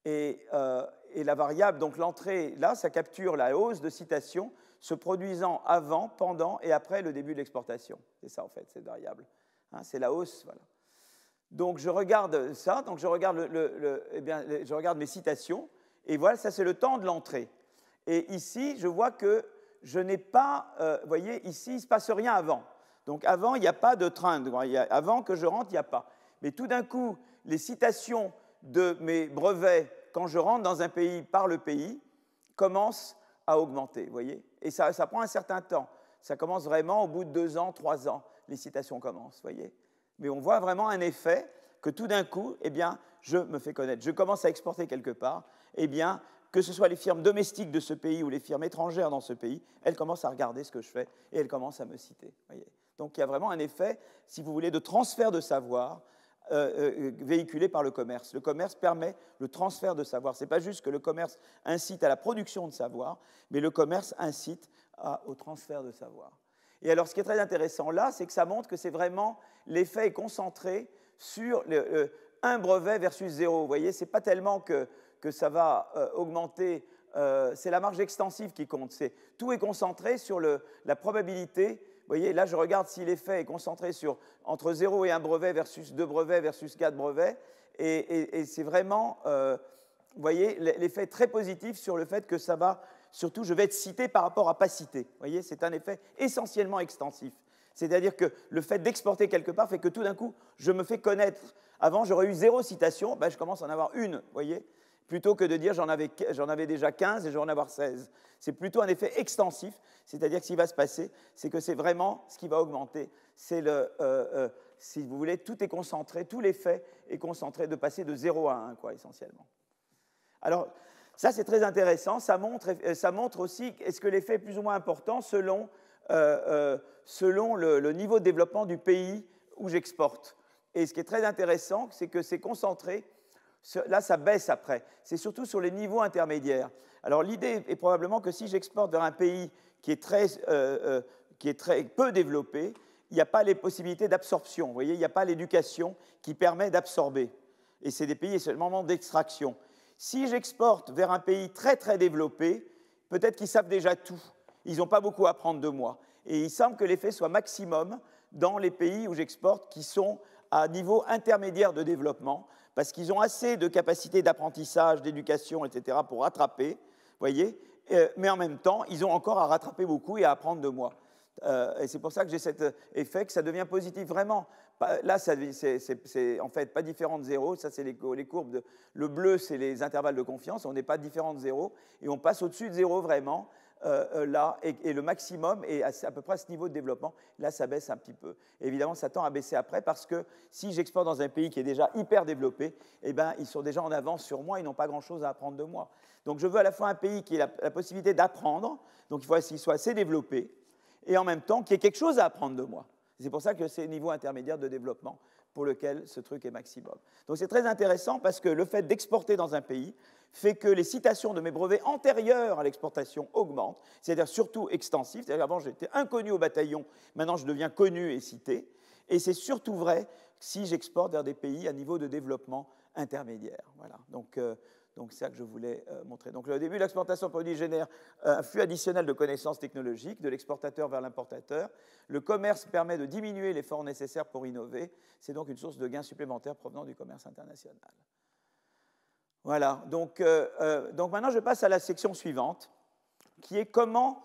Et la variable, donc l'entrée, là, ça capture la hausse de citation se produisant avant, pendant et après le début de l'exportation. C'est ça, en fait, cette variable. Hein, c'est la hausse, voilà. Donc, je regarde ça, donc je regarde, je regarde mes citations, et voilà, ça, c'est le temps de l'entrée. Et ici, je vois que je n'ai pas, vous voyez, ici, il ne se passe rien avant. Donc, avant, il n'y a pas de trend. Avant que je rentre, il n'y a pas. Mais tout d'un coup, les citations de mes brevets, quand je rentre dans un pays par le pays, commencent à augmenter, vous voyez. Et ça prend un certain temps. Ça commence vraiment au bout de 2 ans, 3 ans. les citations commencent, voyez. Mais on voit vraiment un effet que tout d'un coup, eh bien, je me fais connaître. Je commence à exporter quelque part, eh bien, que ce soit les firmes domestiques de ce pays ou les firmes étrangères dans ce pays, elles commencent à regarder ce que je fais et elles commencent à me citer, voyez. Donc il y a vraiment un effet, si vous voulez, de transfert de savoir véhiculé par le commerce. Le commerce permet le transfert de savoir. Ce n'est pas juste que le commerce incite à la production de savoir, mais le commerce incite au transfert de savoir. Et alors, ce qui est très intéressant là, c'est que ça montre que c'est vraiment l'effet est concentré sur un brevet versus 0. Vous voyez, ce n'est pas tellement que ça va augmenter, c'est la marge extensive qui compte. Tout est concentré sur la probabilité. Vous voyez, là, je regarde si l'effet est concentré sur entre 0 et 1 brevet versus 2 brevets versus 4 brevets. Et c'est vraiment, vous voyez, l'effet très positif sur le fait que ça va, surtout, je vais être cité par rapport à pas cité. Vous voyez, c'est un effet essentiellement extensif. C'est-à-dire que le fait d'exporter quelque part fait que tout d'un coup, je me fais connaître. Avant, j'aurais eu 0 citation, ben, je commence à en avoir une, vous voyez, plutôt que de dire j'en avais déjà 15 et je vais en avoir 16. C'est plutôt un effet extensif, c'est-à-dire que ce qui va se passer, c'est que c'est vraiment ce qui va augmenter. C'est si vous voulez, tout est concentré, tout l'effet est concentré de passer de 0 à 1, quoi, essentiellement. Alors, ça, c'est très intéressant. Ça montre aussi est-ce que l'effet est plus ou moins important selon le niveau de développement du pays où j'exporte. Et ce qui est très intéressant, c'est que c'est concentré. Là, ça baisse après. C'est surtout sur les niveaux intermédiaires. Alors, l'idée est probablement que si j'exporte vers un pays qui est très peu développé, il n'y a pas les possibilités d'absorption. Vous voyez, il n'y a pas l'éducation qui permet d'absorber. Et c'est des pays seulement d'extraction. Si j'exporte vers un pays très, très développé, peut-être qu'ils savent déjà tout. Ils n'ont pas beaucoup à apprendre de moi. Et il semble que l'effet soit maximum dans les pays où j'exporte qui sont à niveau intermédiaire de développement, parce qu'ils ont assez de capacités d'apprentissage, d'éducation, etc., pour rattraper, voyez, mais en même temps, ils ont encore à rattraper beaucoup et à apprendre de moi. Et c'est pour ça que j'ai cet effet que ça devient positif vraiment. Là, c'est en fait pas différent de 0. Ça, c'est les courbes. Le bleu, c'est les intervalles de confiance. On n'est pas différent de 0. Et on passe au-dessus de 0 vraiment, là. Et le maximum est à peu près à ce niveau de développement. Là, ça baisse un petit peu. Et évidemment, ça tend à baisser après parce que si j'exporte dans un pays qui est déjà hyper développé, eh ben, ils sont déjà en avance sur moi. Ils n'ont pas grand-chose à apprendre de moi. Donc, je veux à la fois un pays qui ait la possibilité d'apprendre. Donc, il faut qu'il soit assez développé. Et en même temps, qu'il y ait quelque chose à apprendre de moi. C'est pour ça que c'est le niveau intermédiaire de développement pour lequel ce truc est maximum. Donc c'est très intéressant parce que le fait d'exporter dans un pays fait que les citations de mes brevets antérieurs à l'exportation augmentent, c'est-à-dire surtout extensifs. C'est-à-dire qu'avant j'étais inconnu au bataillon, maintenant je deviens connu et cité. Et c'est surtout vrai si j'exporte vers des pays à niveau de développement intermédiaire. Voilà. Donc c'est ça que je voulais montrer. Donc, au début, l'exportation de produits génère un flux additionnel de connaissances technologiques de l'exportateur vers l'importateur. Le commerce permet de diminuer l'effort nécessaire pour innover. C'est donc une source de gains supplémentaires provenant du commerce international. Voilà. Donc maintenant, je passe à la section suivante, qui est comment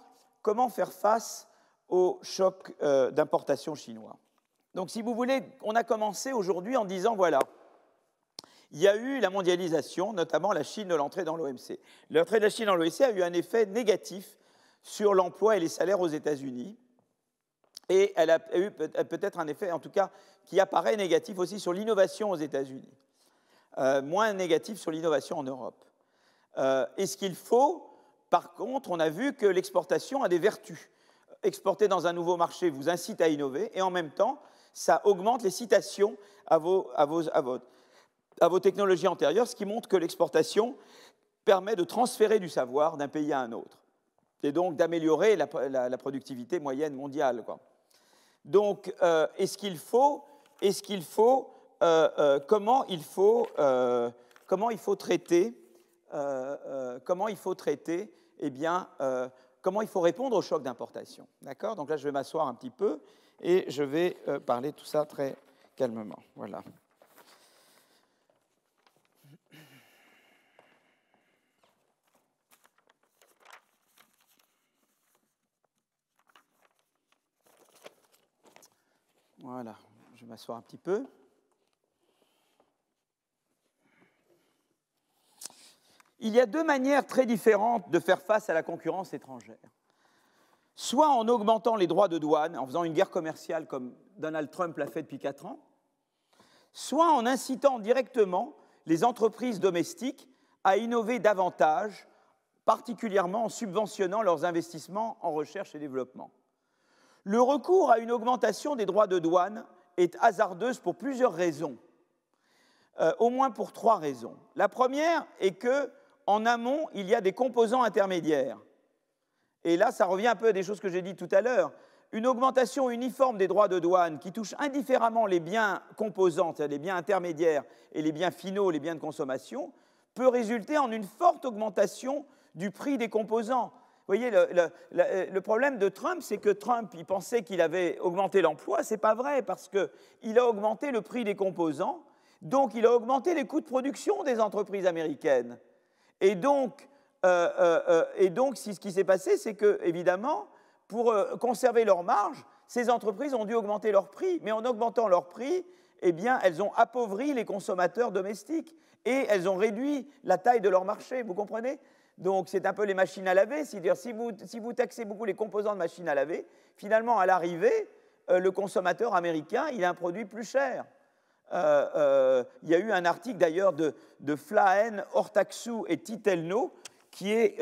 faire face au choc d'importation chinois. Donc, si vous voulez, on a commencé aujourd'hui en disant, voilà, il y a eu la mondialisation, notamment la Chine de l'entrée dans l'OMC. L'entrée de la Chine dans l'OMC a eu un effet négatif sur l'emploi et les salaires aux États-Unis. Et elle a eu peut-être un effet, en tout cas, qui apparaît négatif aussi sur l'innovation aux États-Unis. Moins négatif sur l'innovation en Europe. Et ce qu'il faut, par contre, on a vu que l'exportation a des vertus. Exporter dans un nouveau marché vous incite à innover, et en même temps, ça augmente les citations à vos technologies antérieures, ce qui montre que l'exportation permet de transférer du savoir d'un pays à un autre, et donc d'améliorer la productivité moyenne mondiale, quoi. Donc, comment il faut traiter, eh bien, comment il faut répondre au choc d'importation. D'accord ? Donc là, je vais m'asseoir un petit peu et je vais parler de tout ça très calmement. Voilà. Voilà, je vais m'asseoir un petit peu. Il y a deux manières très différentes de faire face à la concurrence étrangère. soit en augmentant les droits de douane, en faisant une guerre commerciale comme Donald Trump l'a fait depuis 4 ans, soit en incitant directement les entreprises domestiques à innover davantage, particulièrement en subventionnant leurs investissements en recherche et développement. Le recours à une augmentation des droits de douane est hasardeuse pour plusieurs raisons, au moins pour 3 raisons. La première est qu'en amont, il y a des composants intermédiaires. Et là, ça revient un peu à des choses que j'ai dites tout à l'heure. Une augmentation uniforme des droits de douane qui touche indifféremment les biens composants, c'est-à-dire les biens intermédiaires et les biens finaux, les biens de consommation, peut résulter en une forte augmentation du prix des composants. Vous voyez, le problème de Trump, c'est que Trump, il pensait qu'il avait augmenté l'emploi. Ce n'est pas vrai, parce qu'il a augmenté le prix des composants, donc il a augmenté les coûts de production des entreprises américaines. Et donc ce qui s'est passé, c'est que, évidemment, pour conserver leur marge, ces entreprises ont dû augmenter leur prix. Mais en augmentant leur prix, eh bien, elles ont appauvri les consommateurs domestiques et elles ont réduit la taille de leur marché, vous comprenez ? Donc, c'est un peu les machines à laver. C'est-à-dire, si vous taxez beaucoup les composants de machines à laver, finalement, à l'arrivée, le consommateur américain, il a un produit plus cher. Il y a eu un article, d'ailleurs, de Flahen, Ortaksou et Titelno qui est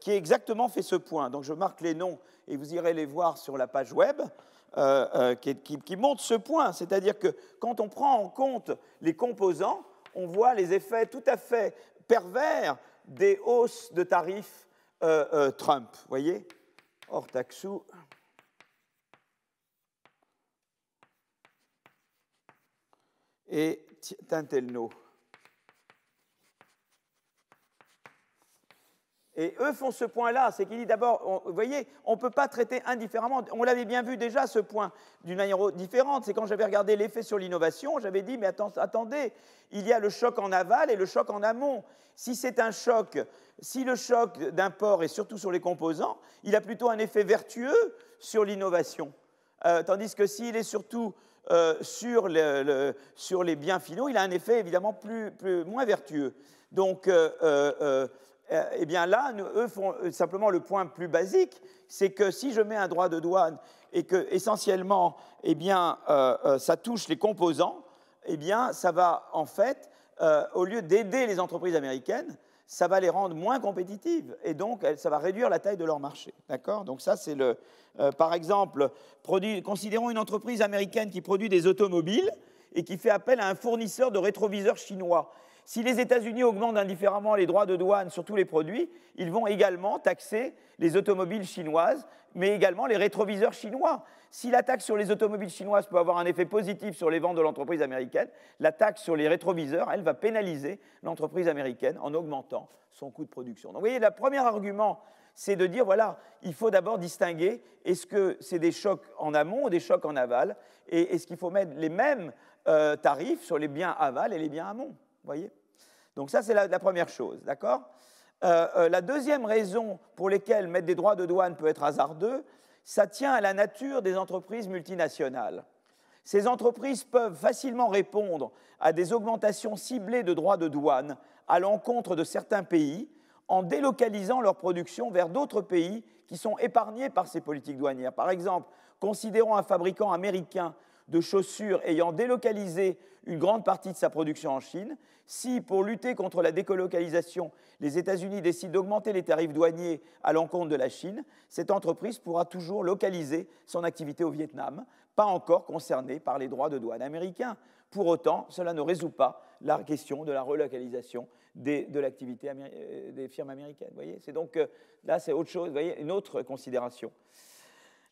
exactement fait ce point. Donc, je marque les noms et vous irez les voir sur la page web qui montre ce point. C'est-à-dire que quand on prend en compte les composants, on voit les effets tout à fait pervers des hausses de tarifs Trump. Vous voyez, Ortaksou. Et Tintelno. Et eux font ce point-là, c'est qu'ils disent d'abord, vous voyez, on ne peut pas traiter indifféremment. On l'avait bien vu déjà, ce point, d'une manière différente. C'est quand j'avais regardé l'effet sur l'innovation, j'avais dit, mais attendez, il y a le choc en aval et le choc en amont. Si c'est un choc, si le choc d'import est surtout sur les composants, il a plutôt un effet vertueux sur l'innovation. Tandis que s'il est surtout sur les biens finaux, il a un effet évidemment moins vertueux. Donc, eh bien là, eux font simplement le point plus basique, c'est que si je mets un droit de douane et que essentiellement, eh bien, ça touche les composants, eh bien, ça va en fait, au lieu d'aider les entreprises américaines, ça va les rendre moins compétitives et donc ça va réduire la taille de leur marché. D'accord ? Donc ça, c'est par exemple, considérons une entreprise américaine qui produit des automobiles et qui fait appel à un fournisseur de rétroviseurs chinois. Si les États-Unis augmentent indifféremment les droits de douane sur tous les produits, ils vont également taxer les automobiles chinoises, mais également les rétroviseurs chinois. Si la taxe sur les automobiles chinoises peut avoir un effet positif sur les ventes de l'entreprise américaine, la taxe sur les rétroviseurs, elle va pénaliser l'entreprise américaine en augmentant son coût de production. Donc vous voyez, le premier argument, c'est de dire, voilà, il faut d'abord distinguer, est-ce que c'est des chocs en amont ou des chocs en aval, et est-ce qu'il faut mettre les mêmes tarifs sur les biens aval et les biens amont, vous voyez ? Donc ça, c'est la première chose, d'accord ? La deuxième raison pour laquelle mettre des droits de douane peut être hasardeux, ça tient à la nature des entreprises multinationales. Ces entreprises peuvent facilement répondre à des augmentations ciblées de droits de douane à l'encontre de certains pays en délocalisant leur production vers d'autres pays qui sont épargnés par ces politiques douanières. Par exemple, considérons un fabricant américain de chaussures ayant délocalisé une grande partie de sa production en Chine. Si, pour lutter contre la délocalisation, les États-Unis décident d'augmenter les tarifs douaniers à l'encontre de la Chine, cette entreprise pourra toujours localiser son activité au Vietnam, pas encore concernée par les droits de douane américains. Pour autant, cela ne résout pas la question de la relocalisation de l'activité des firmes américaines. Vous voyez, c'est donc là, c'est autre chose, vous voyez, une autre considération.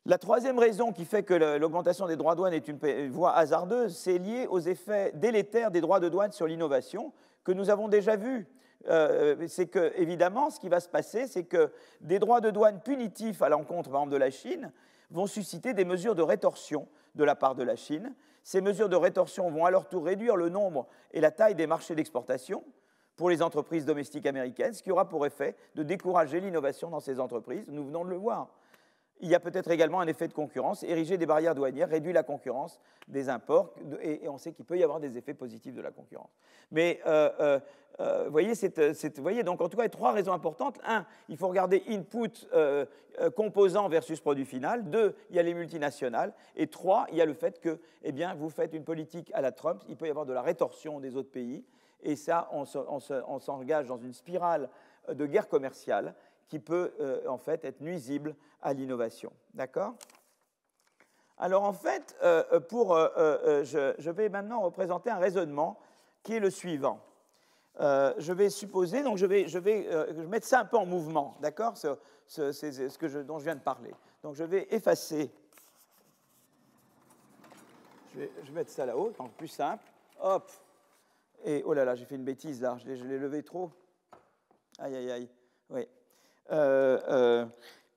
La troisième raison qui fait que l'augmentation des droits de douane est une voie hasardeuse, c'est lié aux effets délétères des droits de douane sur l'innovation que nous avons déjà vus. C'est que, évidemment, ce qui va se passer, c'est que des droits de douane punitifs à l'encontre, par exemple, de la Chine, vont susciter des mesures de rétorsion de la part de la Chine. Ces mesures de rétorsion vont à leur tour réduire le nombre et la taille des marchés d'exportation pour les entreprises domestiques américaines, ce qui aura pour effet de décourager l'innovation dans ces entreprises. Nous venons de le voir. il y a peut-être également un effet de concurrence. Ériger des barrières douanières réduit la concurrence des imports, et on sait qu'il peut y avoir des effets positifs de la concurrence. Mais vous voyez, donc en tout cas, il y a 3 raisons importantes. 1, il faut regarder input, composant versus produit final. 2, il y a les multinationales. Et 3, il y a le fait que vous faites une politique à la Trump, il peut y avoir de la rétorsion des autres pays. Et ça, on s'engage dans une spirale de guerre commerciale qui peut en fait être nuisible à l'innovation. D'accord ? Alors en fait, je vais maintenant représenter un raisonnement qui est le suivant. Je vais supposer, donc je vais mettre ça un peu en mouvement, d'accord ? C'est dont je viens de parler. Donc je vais effacer. Je vais mettre ça là-haut, donc plus simple. Hop. Et oh là là, j'ai fait une bêtise là, je l'ai levé trop. Aïe, aïe, aïe. Oui.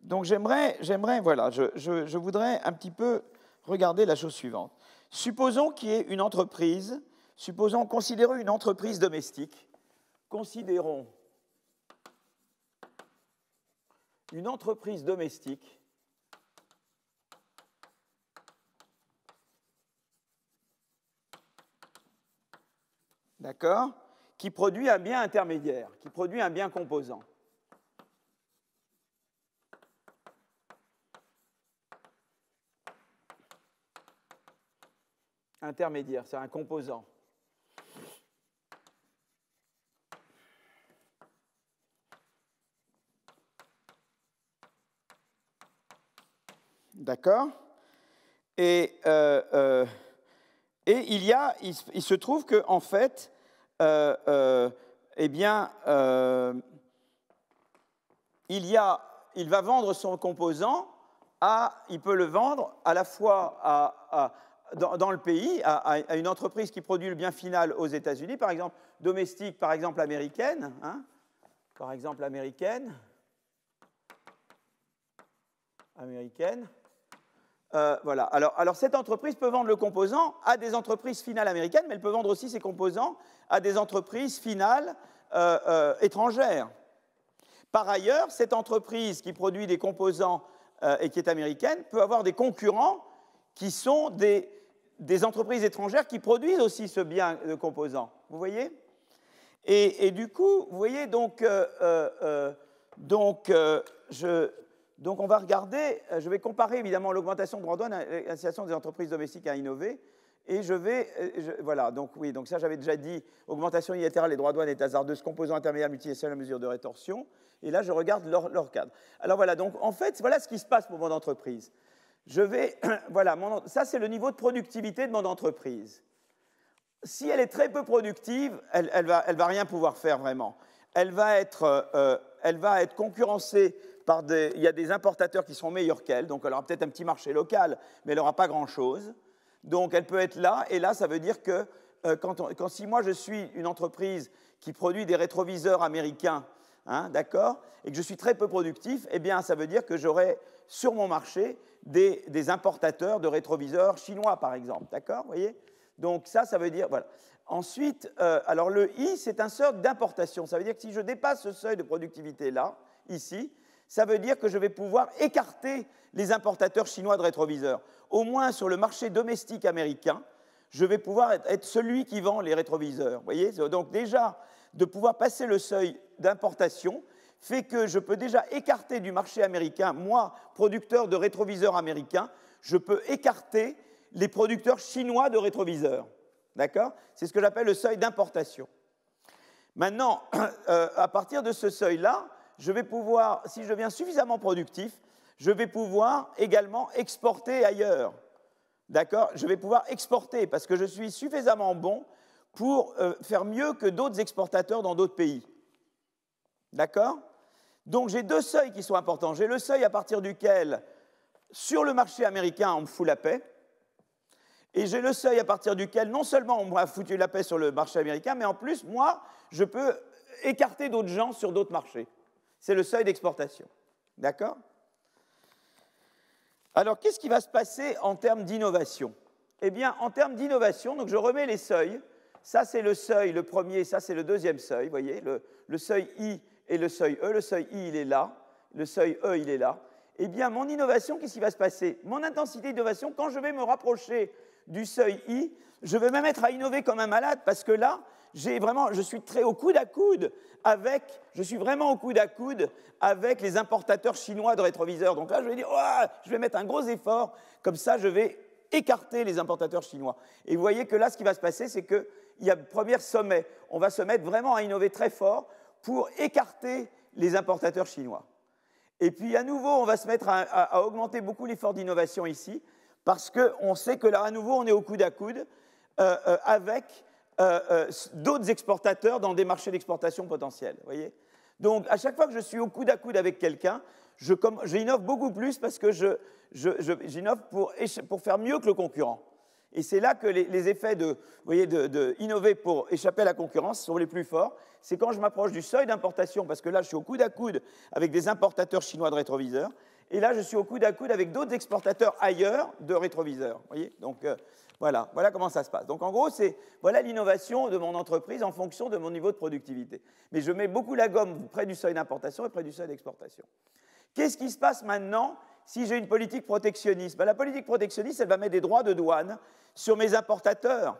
Donc j'aimerais, voilà, je voudrais un petit peu regarder la chose suivante. Supposons qu'il y ait une entreprise, considérons une entreprise domestique, considérons une entreprise domestique d'accord, qui produit un bien intermédiaire, qui produit un bien composant. Intermédiaire, c'est un composant. D'accord ? Et il se trouve qu'en fait, il va vendre son composant il peut le vendre à la fois dans le pays, à une entreprise qui produit le bien final aux États-Unis, par exemple domestique, par exemple américaine, hein, par exemple américaine. Voilà. Alors cette entreprise peut vendre le composant à des entreprises finales américaines, mais elle peut vendre aussi ses composants à des entreprises finales étrangères. Par ailleurs, cette entreprise qui produit des composants et qui est américaine peut avoir des concurrents qui sont des entreprises étrangères qui produisent aussi ce bien de composants. Vous voyez ? Et du coup, vous voyez, donc on va regarder, je vais comparer évidemment l'augmentation de droits de douane à l'incitation des entreprises domestiques à innover. Et voilà, donc oui, donc ça j'avais déjà dit, augmentation unilatérale des droits de douane est hasardeuse, composants intermédiaires multinationales à mesure de rétorsion. Et là, je regarde leur cadre. Alors voilà, donc en fait, voilà ce qui se passe pour mon entreprise. Voilà, ça c'est le niveau de productivité de mon entreprise. Si elle est très peu productive, elle va rien pouvoir faire vraiment. Elle va être concurrencée par il y a des importateurs qui sont meilleurs qu'elle, donc elle aura peut-être un petit marché local, mais elle n'aura pas grand-chose. Donc elle peut être là, et là ça veut dire que si moi je suis une entreprise qui produit des rétroviseurs américains, hein, d'accord, et que je suis très peu productif, eh bien ça veut dire que j'aurai sur mon marché des importateurs de rétroviseurs chinois par exemple, d'accord, vous voyez. Donc ça veut dire, voilà. Ensuite, alors le I, c'est un seuil d'importation, ça veut dire que si je dépasse ce seuil de productivité là, ici, ça veut dire que je vais pouvoir écarter les importateurs chinois de rétroviseurs. Au moins sur le marché domestique américain, je vais pouvoir être celui qui vend les rétroviseurs. Vous voyez ? Donc déjà, de pouvoir passer le seuil d'importation fait que je peux déjà écarter du marché américain, moi, producteur de rétroviseurs américains, je peux écarter les producteurs chinois de rétroviseurs. D'accord ? C'est ce que j'appelle le seuil d'importation. Maintenant, à partir de ce seuil-là, je vais pouvoir, si je deviens suffisamment productif, je vais pouvoir également exporter ailleurs. D'accord ? Je vais pouvoir exporter parce que je suis suffisamment bon pour faire mieux que d'autres exportateurs dans d'autres pays. D'accord ? Donc j'ai 2 seuils qui sont importants. J'ai le seuil à partir duquel, sur le marché américain, on me fout la paix. Et j'ai le seuil à partir duquel, non seulement on m'a foutu la paix sur le marché américain, mais en plus, moi, je peux écarter d'autres gens sur d'autres marchés. C'est le seuil d'exportation. D'accord ? Alors, qu'est-ce qui va se passer en termes d'innovation ? Eh bien, en termes d'innovation, donc je remets les seuils. Ça, c'est le seuil, le premier, ça, c'est le deuxième seuil. Vous voyez, le seuil I et le seuil E. Le seuil I, il est là. Le seuil E, il est là. eh bien, mon innovation, qu'est-ce qui va se passer? Mon intensité d'innovation, quand je vais me rapprocher du seuil I, je vais me mettre à innover comme un malade, parce que là, je suis très au coude à coude avec les importateurs chinois de rétroviseurs. Donc là, je vais dire, oh, je vais mettre un gros effort, comme ça, je vais écarter les importateurs chinois. Et vous voyez que là, ce qui va se passer, c'est qu'il y a le premier sommet. On va se mettre vraiment à innover très fort pour écarter les importateurs chinois. Et puis, à nouveau, on va se mettre à augmenter beaucoup l'effort d'innovation ici, parce qu'on sait que là, à nouveau, on est au coude à coude avec d'autres exportateurs dans des marchés d'exportation potentiels. Voyez. Donc, à chaque fois que je suis au coude à coude avec quelqu'un, j'innove beaucoup plus parce que j'innove pour faire mieux que le concurrent. Et c'est là que les effets d'innover pour échapper à la concurrence sont les plus forts. C'est quand je m'approche du seuil d'importation, parce que là, je suis au coude à coude avec des importateurs chinois de rétroviseurs, et là, je suis au coude à coude avec d'autres exportateurs ailleurs de rétroviseurs. Voyez. Donc, voilà comment ça se passe. Donc, en gros, voilà l'innovation de mon entreprise en fonction de mon niveau de productivité. Mais je mets beaucoup la gomme près du seuil d'importation et près du seuil d'exportation. Qu'est-ce qui se passe maintenant si j'ai une politique protectionniste? La politique protectionniste, elle va mettre des droits de douane sur mes importateurs.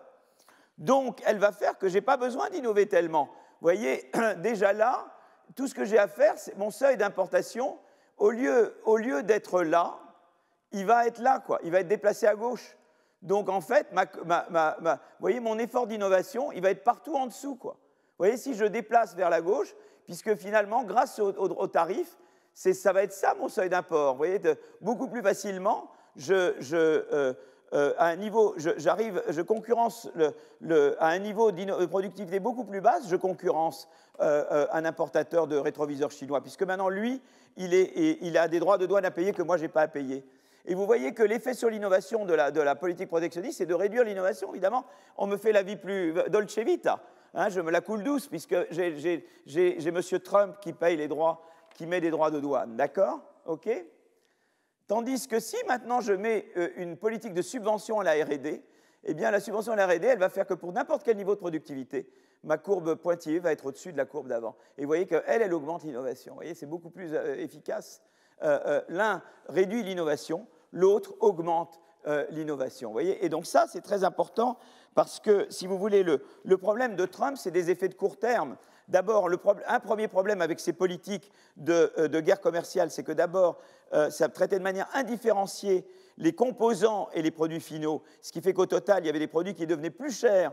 Donc, elle va faire que je n'ai pas besoin d'innover tellement. Vous voyez, déjà là, tout ce que j'ai à faire, c'est mon seuil d'importation, au lieu d'être là, il va être là, quoi. Il va être déplacé à gauche. Donc, en fait, vous voyez, mon effort d'innovation, il va être partout en dessous, quoi. Vous voyez, si je déplace vers la gauche, puisque finalement, grâce au tarif, ça va être ça mon seuil d'import. Vous voyez, beaucoup plus facilement, à un niveau, je concurrence à un niveau de productivité beaucoup plus basse, je concurrence un importateur de rétroviseurs chinois, puisque maintenant, lui, il a des droits de douane à payer que moi, je n'ai pas à payer. Et vous voyez que l'effet sur l'innovation de la politique protectionniste, c'est de réduire l'innovation, évidemment. On me fait la vie plus dolce vita, hein, je me la coule douce, puisque j'ai M. Trump qui paye les droits, qui met des droits de douane, d'accord? OK? Tandis que si maintenant je mets une politique de subvention à la R&D, eh bien la subvention à la R&D, elle va faire que pour n'importe quel niveau de productivité, ma courbe pointillée va être au-dessus de la courbe d'avant. Et vous voyez qu'elle, elle augmente l'innovation. Vous voyez, c'est beaucoup plus efficace. L'un réduit l'innovation, l'autre augmente l'innovation. Vous voyez. Et donc ça, c'est très important parce que, si vous voulez, le problème de Trump, c'est des effets de court terme. D'abord, un premier problème avec ces politiques de guerre commerciale, c'est que d'abord, ça traitait de manière indifférenciée les composants et les produits finaux, ce qui fait qu'au total, il y avait des produits qui devenaient plus chers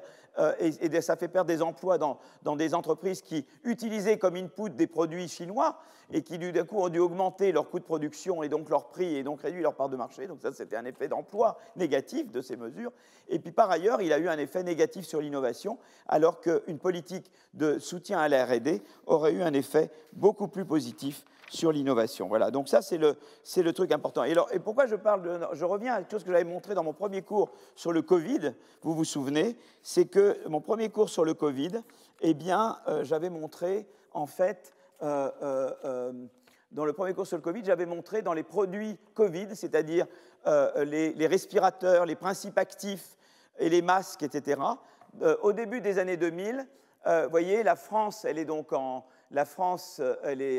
et ça fait perdre des emplois dans des entreprises qui utilisaient comme input des produits chinois et qui, du coup, ont dû augmenter leur coût de production et donc leur prix et donc réduire leur part de marché. Donc ça, c'était un effet d'emploi négatif de ces mesures. Et puis, par ailleurs, il a eu un effet négatif sur l'innovation, alors qu'une politique de soutien à la R&D aurait eu un effet beaucoup plus positif sur l'innovation. Voilà, donc ça, c'est le truc important. Et pourquoi je reviens à quelque chose que j'avais montré dans mon premier cours sur le Covid, vous vous souvenez, c'est que mon premier cours sur le Covid, eh bien, j'avais montré, en fait, dans le premier cours sur le Covid, j'avais montré dans les produits Covid, c'est-à-dire les respirateurs, les principes actifs et les masques, etc., au début des années 2000, vous voyez, la France, elle est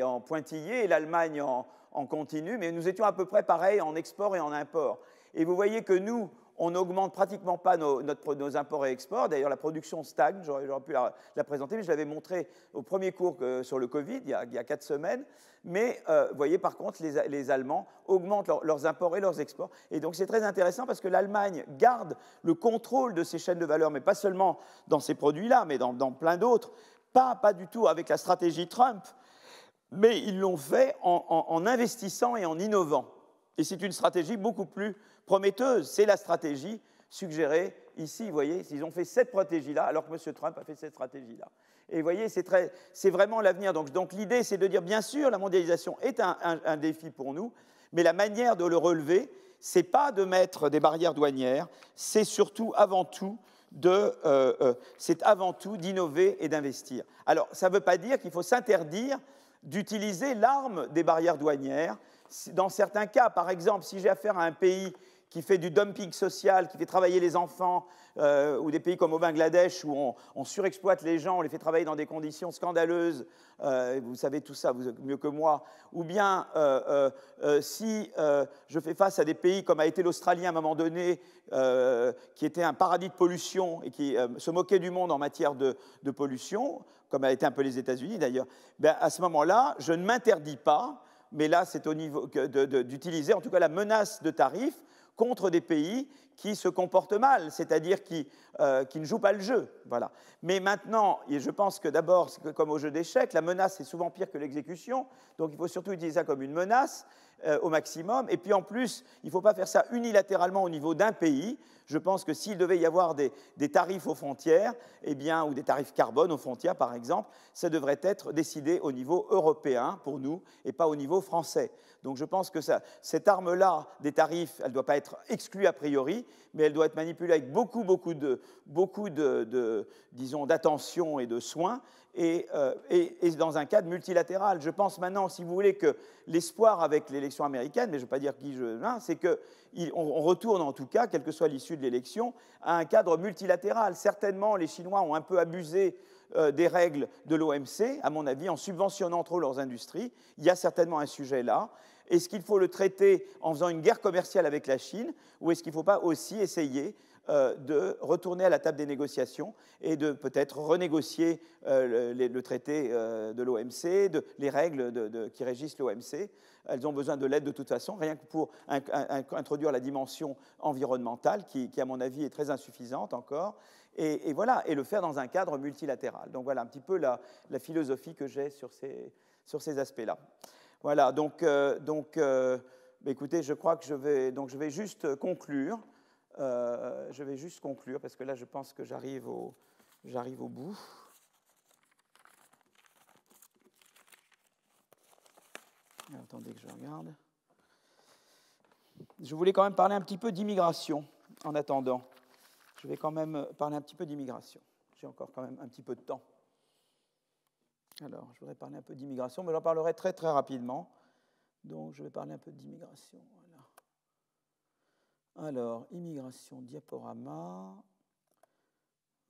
en pointillé et l'Allemagne en continu, mais nous étions à peu près pareil en export et en import. Et vous voyez que nous, on n'augmente pratiquement pas nos imports et exports. D'ailleurs, la production stagne, j'aurais pu la présenter, mais je l'avais montré au premier cours sur le Covid, il y a 4 semaines. Mais vous voyez, par contre, les Allemands augmentent leurs imports et leurs exports. Et donc, c'est très intéressant parce que l'Allemagne garde le contrôle de ces chaînes de valeur, mais pas seulement dans ces produits-là, mais dans plein d'autres. Pas du tout avec la stratégie Trump, mais ils l'ont fait en investissant et en innovant. Et c'est une stratégie beaucoup plus prometteuse. C'est la stratégie suggérée ici. Vous voyez, ils ont fait cette stratégie-là, alors que M. Trump a fait cette stratégie-là. Et vous voyez, c'est vraiment l'avenir. Donc l'idée, c'est de dire, bien sûr, la mondialisation est un défi pour nous, mais la manière de le relever, ce n'est pas de mettre des barrières douanières, c'est surtout, avant tout, d'innover et d'investir. Alors, ça ne veut pas dire qu'il faut s'interdire d'utiliser l'arme des barrières douanières. Dans certains cas, par exemple, si j'ai affaire à un pays qui fait du dumping social, qui fait travailler les enfants, ou des pays comme au Bangladesh où on surexploite les gens, on les fait travailler dans des conditions scandaleuses, vous savez tout ça mieux que moi, ou bien si je fais face à des pays comme a été l'Australie à un moment donné, qui était un paradis de pollution et qui se moquait du monde en matière de pollution, comme a été un peu les États-Unis d'ailleurs, ben, à ce moment-là, je ne m'interdis pas, mais là c'est au niveau d'utiliser en tout cas la menace de tarifs contre des pays qui se comportent mal, c'est-à-dire qui ne jouent pas le jeu. Voilà. Mais maintenant, et je pense que d'abord, comme au jeu d'échecs, la menace est souvent pire que l'exécution, donc il faut surtout utiliser ça comme une menace au maximum. Et puis en plus, il ne faut pas faire ça unilatéralement au niveau d'un pays. Je pense que s'il devait y avoir des tarifs aux frontières, eh bien, ou des tarifs carbone aux frontières, par exemple, ça devrait être décidé au niveau européen pour nous et pas au niveau français. Donc je pense que cette arme-là des tarifs, elle ne doit pas être exclue a priori, mais elle doit être manipulée avec beaucoup disons, d'attention et de soin, et dans un cadre multilatéral. Je pense maintenant, si vous voulez, que l'espoir avec l'élection américaine, mais je ne veux pas dire c'est qu'on retourne en tout cas, quelle que soit l'issue de l'élection, à un cadre multilatéral. Certainement, les Chinois ont un peu abusé des règles de l'OMC, à mon avis, en subventionnant trop leurs industries. Il y a certainement un sujet là. Est-ce qu'il faut le traiter en faisant une guerre commerciale avec la Chine, ou est-ce qu'il ne faut pas aussi essayer de retourner à la table des négociations et de peut-être renégocier le traité de l'OMC, les règles qui régissent l'OMC. Elles ont besoin de l'aide de toute façon, rien que pour introduire la dimension environnementale, qui à mon avis, est très insuffisante encore. Et voilà, et le faire dans un cadre multilatéral. Donc voilà un petit peu la philosophie que j'ai sur ces aspects-là. Voilà, donc écoutez, je crois que je vais juste conclure. Je vais juste conclure, parce que là, je pense que j'arrive au bout. Alors, attendez que je regarde. Je voulais quand même parler un petit peu d'immigration, en attendant. Je vais quand même parler un petit peu d'immigration. J'ai encore quand même un petit peu de temps. Alors, je voudrais parler un peu d'immigration, mais j'en parlerai très, très rapidement. Donc, je vais parler un peu d'immigration. Voilà. Alors, immigration, diaporama.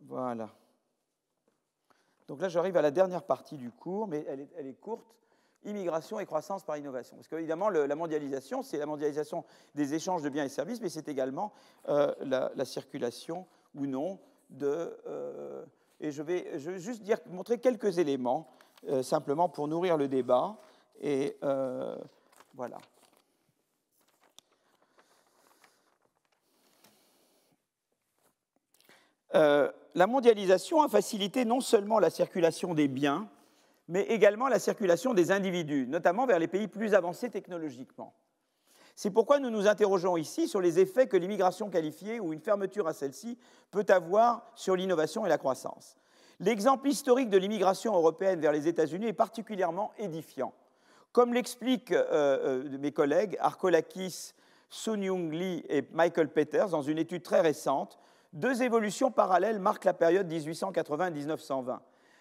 Voilà. Donc là, j'arrive à la dernière partie du cours, mais elle est courte. Immigration et croissance par innovation. Parce qu'évidemment, la mondialisation, c'est la mondialisation des échanges de biens et services, mais c'est également la circulation ou non et je vais juste montrer quelques éléments, simplement pour nourrir le débat. Et voilà. La mondialisation a facilité non seulement la circulation des biens, mais également la circulation des individus, notamment vers les pays plus avancés technologiquement. C'est pourquoi nous nous interrogeons ici sur les effets que l'immigration qualifiée ou une fermeture à celle-ci peut avoir sur l'innovation et la croissance. L'exemple historique de l'immigration européenne vers les États-Unis est particulièrement édifiant. Comme l'expliquent mes collègues Arkolakis, Sun-Young Lee et Michael Peters dans une étude très récente, deux évolutions parallèles marquent la période 1880-1920.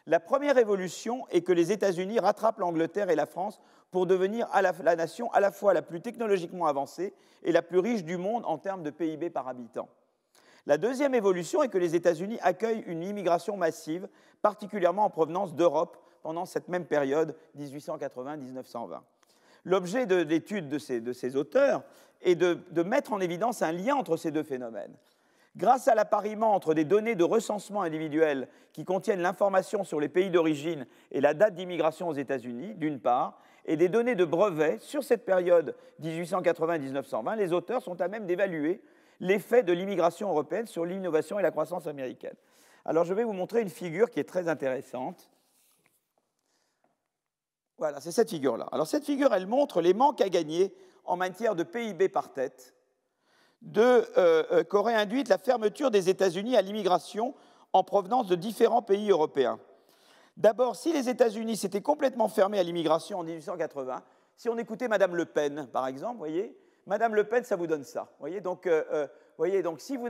La première évolution est que les États-Unis rattrapent l'Angleterre et la France pour devenir la nation à la fois la plus technologiquement avancée et la plus riche du monde en termes de PIB par habitant. La deuxième évolution est que les États-Unis accueillent une immigration massive, particulièrement en provenance d'Europe, pendant cette même période 1880-1920. L'objet de l'étude de ces auteurs est de mettre en évidence un lien entre ces deux phénomènes. Grâce à l'appariement entre des données de recensement individuel qui contiennent l'information sur les pays d'origine et la date d'immigration aux États-Unis, d'une part, et des données de brevets sur cette période 1880-1920, les auteurs sont à même d'évaluer l'effet de l'immigration européenne sur l'innovation et la croissance américaine. Alors, je vais vous montrer une figure qui est très intéressante. Voilà, c'est cette figure-là. Alors, cette figure, elle montre les manques à gagner en matière de PIB par tête qu'aurait induite la fermeture des États-Unis à l'immigration en provenance de différents pays européens. D'abord, si les États-Unis s'étaient complètement fermés à l'immigration en 1880, si on écoutait Madame Le Pen, par exemple, voyez, Madame Le Pen, ça vous donne ça. Voyez, donc si vous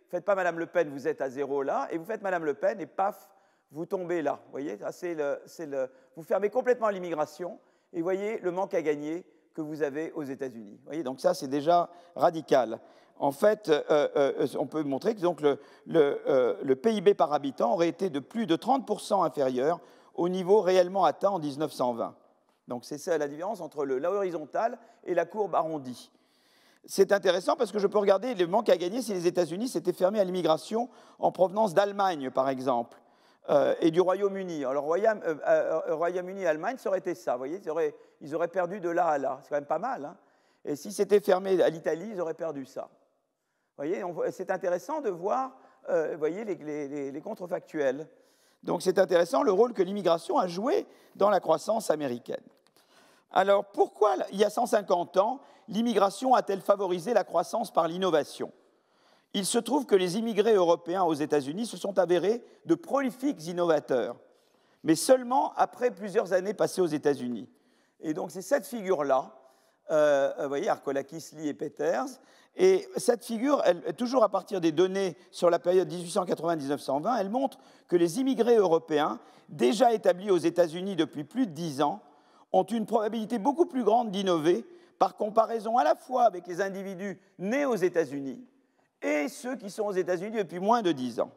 faites pas Madame Le Pen, vous êtes à zéro là, et vous faites Madame Le Pen, et paf, vous tombez là. Voyez, vous fermez complètement à l'immigration, et voyez le manque à gagner que vous avez aux États-Unis. Vous voyez, donc ça, c'est déjà radical. En fait, on peut montrer que donc, le PIB par habitant aurait été de plus de 30% inférieur au niveau réellement atteint en 1920. Donc c'est ça la différence entre la horizontale et la courbe arrondie. C'est intéressant parce que je peux regarder le manque à gagner si les États-Unis s'étaient fermés à l'immigration en provenance d'Allemagne, par exemple, et du Royaume-Uni. Alors, Royaume-Uni et Allemagne, ça aurait été ça. Vous voyez, ils auraient perdu de là à là. C'est quand même pas mal. Hein. Et si c'était fermé à l'Italie, ils auraient perdu ça. Vous voyez, c'est intéressant de voir vous voyez, les contrefactuels. Donc, c'est intéressant le rôle que l'immigration a joué dans la croissance américaine. Alors, pourquoi, il y a 150 ans, l'immigration a-t-elle favorisé la croissance par l'innovation? Il se trouve que les immigrés européens aux États-Unis se sont avérés de prolifiques innovateurs, mais seulement après plusieurs années passées aux États-Unis. Et donc, c'est cette figure-là, vous voyez, Arkolakis, Lee et Peters, et cette figure, toujours à partir des données sur la période 1880-1920, elle montre que les immigrés européens, déjà établis aux États-Unis depuis plus de 10 ans, ont une probabilité beaucoup plus grande d'innover par comparaison à la fois avec les individus nés aux États-Unis et ceux qui sont aux États-Unis depuis moins de 10 ans.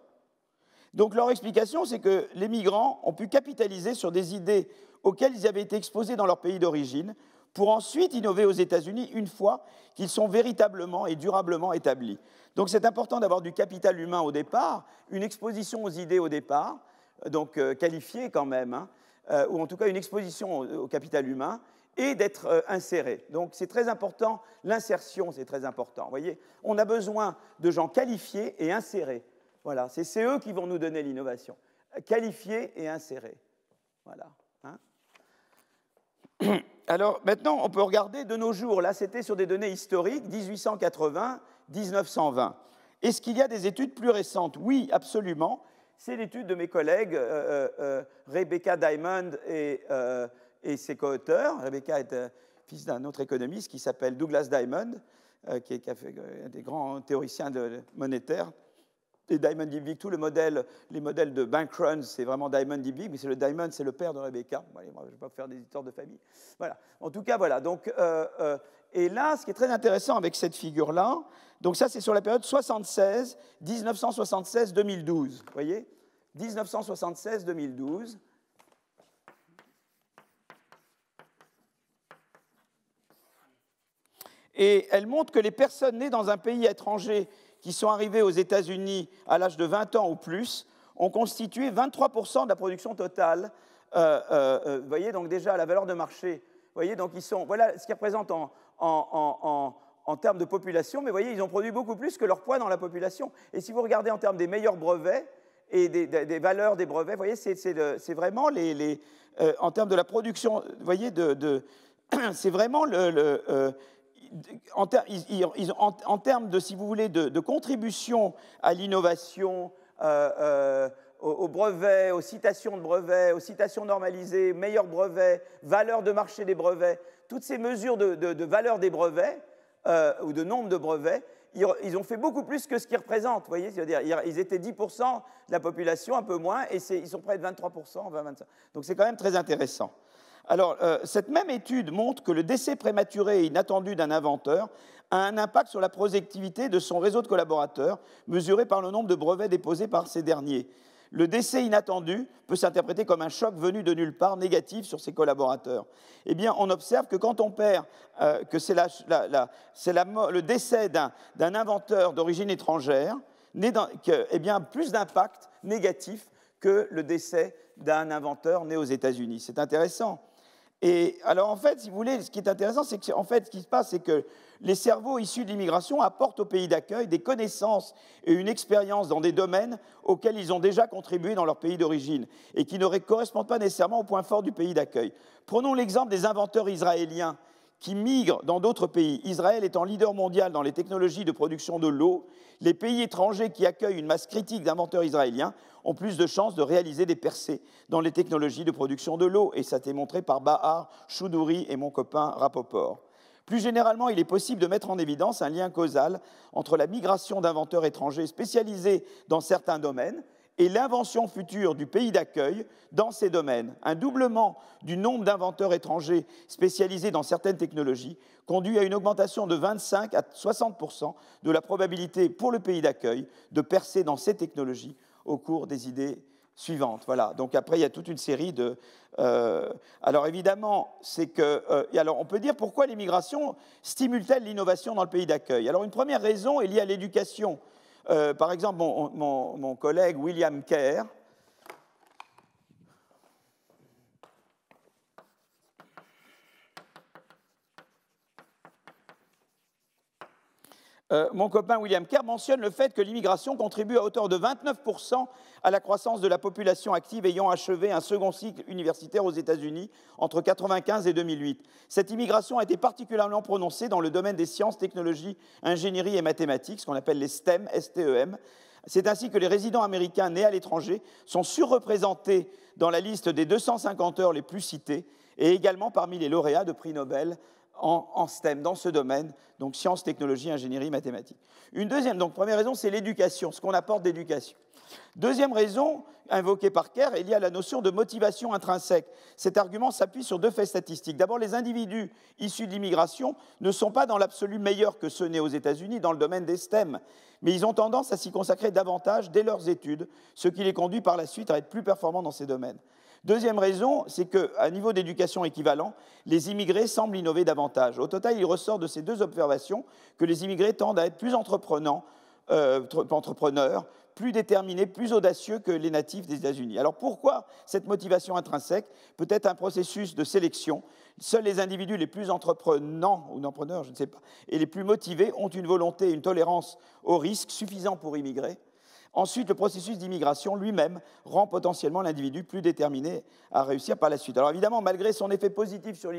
Donc leur explication, c'est que les migrants ont pu capitaliser sur des idées auxquelles ils avaient été exposés dans leur pays d'origine pour ensuite innover aux États-Unis une fois qu'ils sont véritablement et durablement établis. Donc c'est important d'avoir du capital humain au départ, une exposition aux idées au départ, donc qualifiée quand même, hein, ou en tout cas une exposition au capital humain, et d'être inséré. Donc c'est très important, l'insertion c'est très important. Vous voyez, on a besoin de gens qualifiés et insérés. Voilà, c'est eux qui vont nous donner l'innovation. Qualifiés et insérés. Voilà. Hein. Alors maintenant, on peut regarder de nos jours. Là, c'était sur des données historiques, 1880-1920. Est-ce qu'il y a des études plus récentes? Oui, absolument. C'est l'étude de mes collègues Rebecca Diamond et ses co-auteurs. Rebecca est fils d'un autre économiste qui s'appelle Douglas Diamond, qui a fait des grands théoriciens monétaires. Et Diamond Dybvig, tous les modèles de bank runs, c'est vraiment Diamond Dybvig, mais Diamond, c'est le père de Rebecca. Bon, allez, moi, je ne vais pas faire des histoires de famille. Voilà. En tout cas, voilà. Donc, et là, ce qui est très intéressant avec cette figure-là, donc ça, c'est sur la période 1976-2012. Vous voyez, 1976-2012. Et elle montre que les personnes nées dans un pays étranger qui sont arrivées aux États-Unis à l'âge de 20 ans ou plus ont constitué 23% de la production totale. Vous voyez, donc déjà, la valeur de marché. Vous voyez, donc ils sont, voilà ce qu'ils représentent en termes de population, mais vous voyez, ils ont produit beaucoup plus que leur poids dans la population. Et si vous regardez en termes des meilleurs brevets et des valeurs des brevets, vous voyez, c'est vraiment en termes de la production, vous voyez, c'est vraiment en termes de, si vous voulez, de contribution à l'innovation, aux brevets, aux citations de brevets, aux citations normalisées, meilleurs brevets, valeur de marché des brevets, toutes ces mesures de valeur des brevets ou de nombre de brevets, ils ont fait beaucoup plus que ce qu'ils représentent. Vous voyez, c'est-à-dire ils étaient 10% de la population, un peu moins, et ils sont près de 23%, 20-25%. Donc c'est quand même très intéressant. Alors, cette même étude montre que le décès prématuré et inattendu d'un inventeur a un impact sur la productivité de son réseau de collaborateurs, mesuré par le nombre de brevets déposés par ces derniers. Le décès inattendu peut s'interpréter comme un choc venu de nulle part, négatif sur ses collaborateurs. Eh bien, on observe que quand on perd, que c'est le décès d'un inventeur d'origine étrangère, eh bien, plus d'impact négatif que le décès d'un inventeur né aux États-Unis. C'est intéressant. Et alors, en fait, si vous voulez, ce qui est intéressant, c'est que, en fait, ce qui se passe, c'est que les cerveaux issus de l'immigration apportent au pays d'accueil des connaissances et une expérience dans des domaines auxquels ils ont déjà contribué dans leur pays d'origine et qui ne correspondent pas nécessairement aux points forts du pays d'accueil. Prenons l'exemple des inventeurs israéliens qui migrent dans d'autres pays. Israël étant leader mondial dans les technologies de production de l'eau, les pays étrangers qui accueillent une masse critique d'inventeurs israéliens ont plus de chances de réaliser des percées dans les technologies de production de l'eau. Et ça a été montré par Bahar, Choudouri et mon copain Rapoport. Plus généralement, il est possible de mettre en évidence un lien causal entre la migration d'inventeurs étrangers spécialisés dans certains domaines et l'invention future du pays d'accueil dans ces domaines. Un doublement du nombre d'inventeurs étrangers spécialisés dans certaines technologies conduit à une augmentation de 25 à 60% de la probabilité pour le pays d'accueil de percer dans ces technologies au cours des idées suivantes. Voilà. Donc après, il y a toute une série de... alors évidemment, c'est que... alors on peut dire pourquoi l'immigration stimule-t-elle l'innovation dans le pays d'accueil? Alors une première raison est liée à l'éducation. Par exemple, mon collègue William Kerr, mon copain William Kerr mentionne le fait que l'immigration contribue à hauteur de 29% à la croissance de la population active ayant achevé un second cycle universitaire aux États-Unis entre 1995 et 2008. Cette immigration a été particulièrement prononcée dans le domaine des sciences, technologies, ingénierie et mathématiques, ce qu'on appelle les STEM, S-T-E-M. C'est ainsi que les résidents américains nés à l'étranger sont surreprésentés dans la liste des 250 heures les plus citées et également parmi les lauréats de prix Nobel en STEM, dans ce domaine, donc sciences, technologies, ingénierie, mathématiques. Une deuxième, donc première raison, c'est l'éducation, ce qu'on apporte d'éducation. Deuxième raison, invoquée par Kerr, est liée à la notion de motivation intrinsèque. Cet argument s'appuie sur deux faits statistiques. D'abord, les individus issus de l'immigration ne sont pas dans l'absolu meilleurs que ceux nés aux États-Unis dans le domaine des STEM, mais ils ont tendance à s'y consacrer davantage dès leurs études, ce qui les conduit par la suite à être plus performants dans ces domaines. Deuxième raison, c'est qu'à niveau d'éducation équivalent, les immigrés semblent innover davantage. Au total, il ressort de ces deux observations que les immigrés tendent à être plus entrepreneurs, plus déterminés, plus audacieux que les natifs des États-Unis. Alors pourquoi cette motivation intrinsèque? Peut-être un processus de sélection. Seuls les individus les plus entreprenants, ou entrepreneurs, je ne sais pas, et les plus motivés ont une volonté et une tolérance au risque suffisant pour immigrer. Ensuite, le processus d'immigration lui-même rend potentiellement l'individu plus déterminé à réussir par la suite. Alors évidemment, malgré son effet positif sur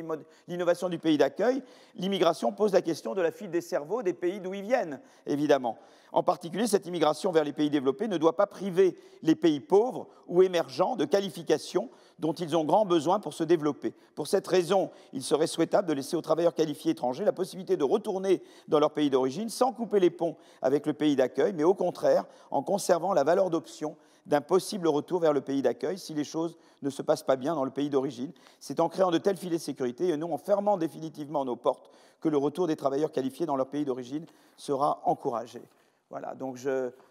l'innovation du pays d'accueil, l'immigration pose la question de la fuite des cerveaux des pays d'où ils viennent, évidemment. En particulier, cette immigration vers les pays développés ne doit pas priver les pays pauvres ou émergents de qualifications dont ils ont grand besoin pour se développer. Pour cette raison, il serait souhaitable de laisser aux travailleurs qualifiés étrangers la possibilité de retourner dans leur pays d'origine sans couper les ponts avec le pays d'accueil, mais au contraire en conservant la valeur d'option d'un possible retour vers le pays d'accueil si les choses ne se passent pas bien dans le pays d'origine. C'est en créant de tels filets de sécurité et non en fermant définitivement nos portes que le retour des travailleurs qualifiés dans leur pays d'origine sera encouragé. Voilà, donc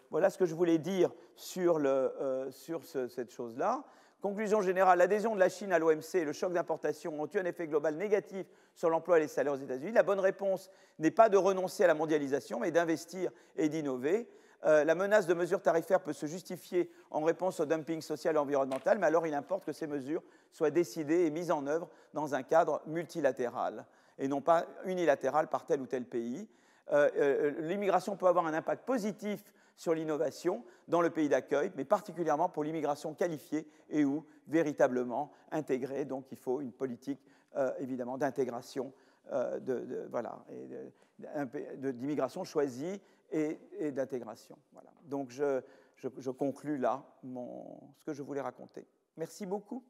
voilà ce que je voulais dire sur cette chose-là. Conclusion générale, l'adhésion de la Chine à l'OMC et le choc d'importation ont eu un effet global négatif sur l'emploi et les salaires aux États-Unis. La bonne réponse n'est pas de renoncer à la mondialisation, mais d'investir et d'innover. La menace de mesures tarifaires peut se justifier en réponse au dumping social et environnemental, mais alors il importe que ces mesures soient décidées et mises en œuvre dans un cadre multilatéral et non pas unilatéral par tel ou tel pays. L'immigration peut avoir un impact positif sur l'innovation dans le pays d'accueil, mais particulièrement pour l'immigration qualifiée et ou véritablement intégrée. Donc il faut une politique évidemment d'intégration, d'immigration choisie et d'intégration. Voilà. Donc je conclus là ce que je voulais raconter. Merci beaucoup.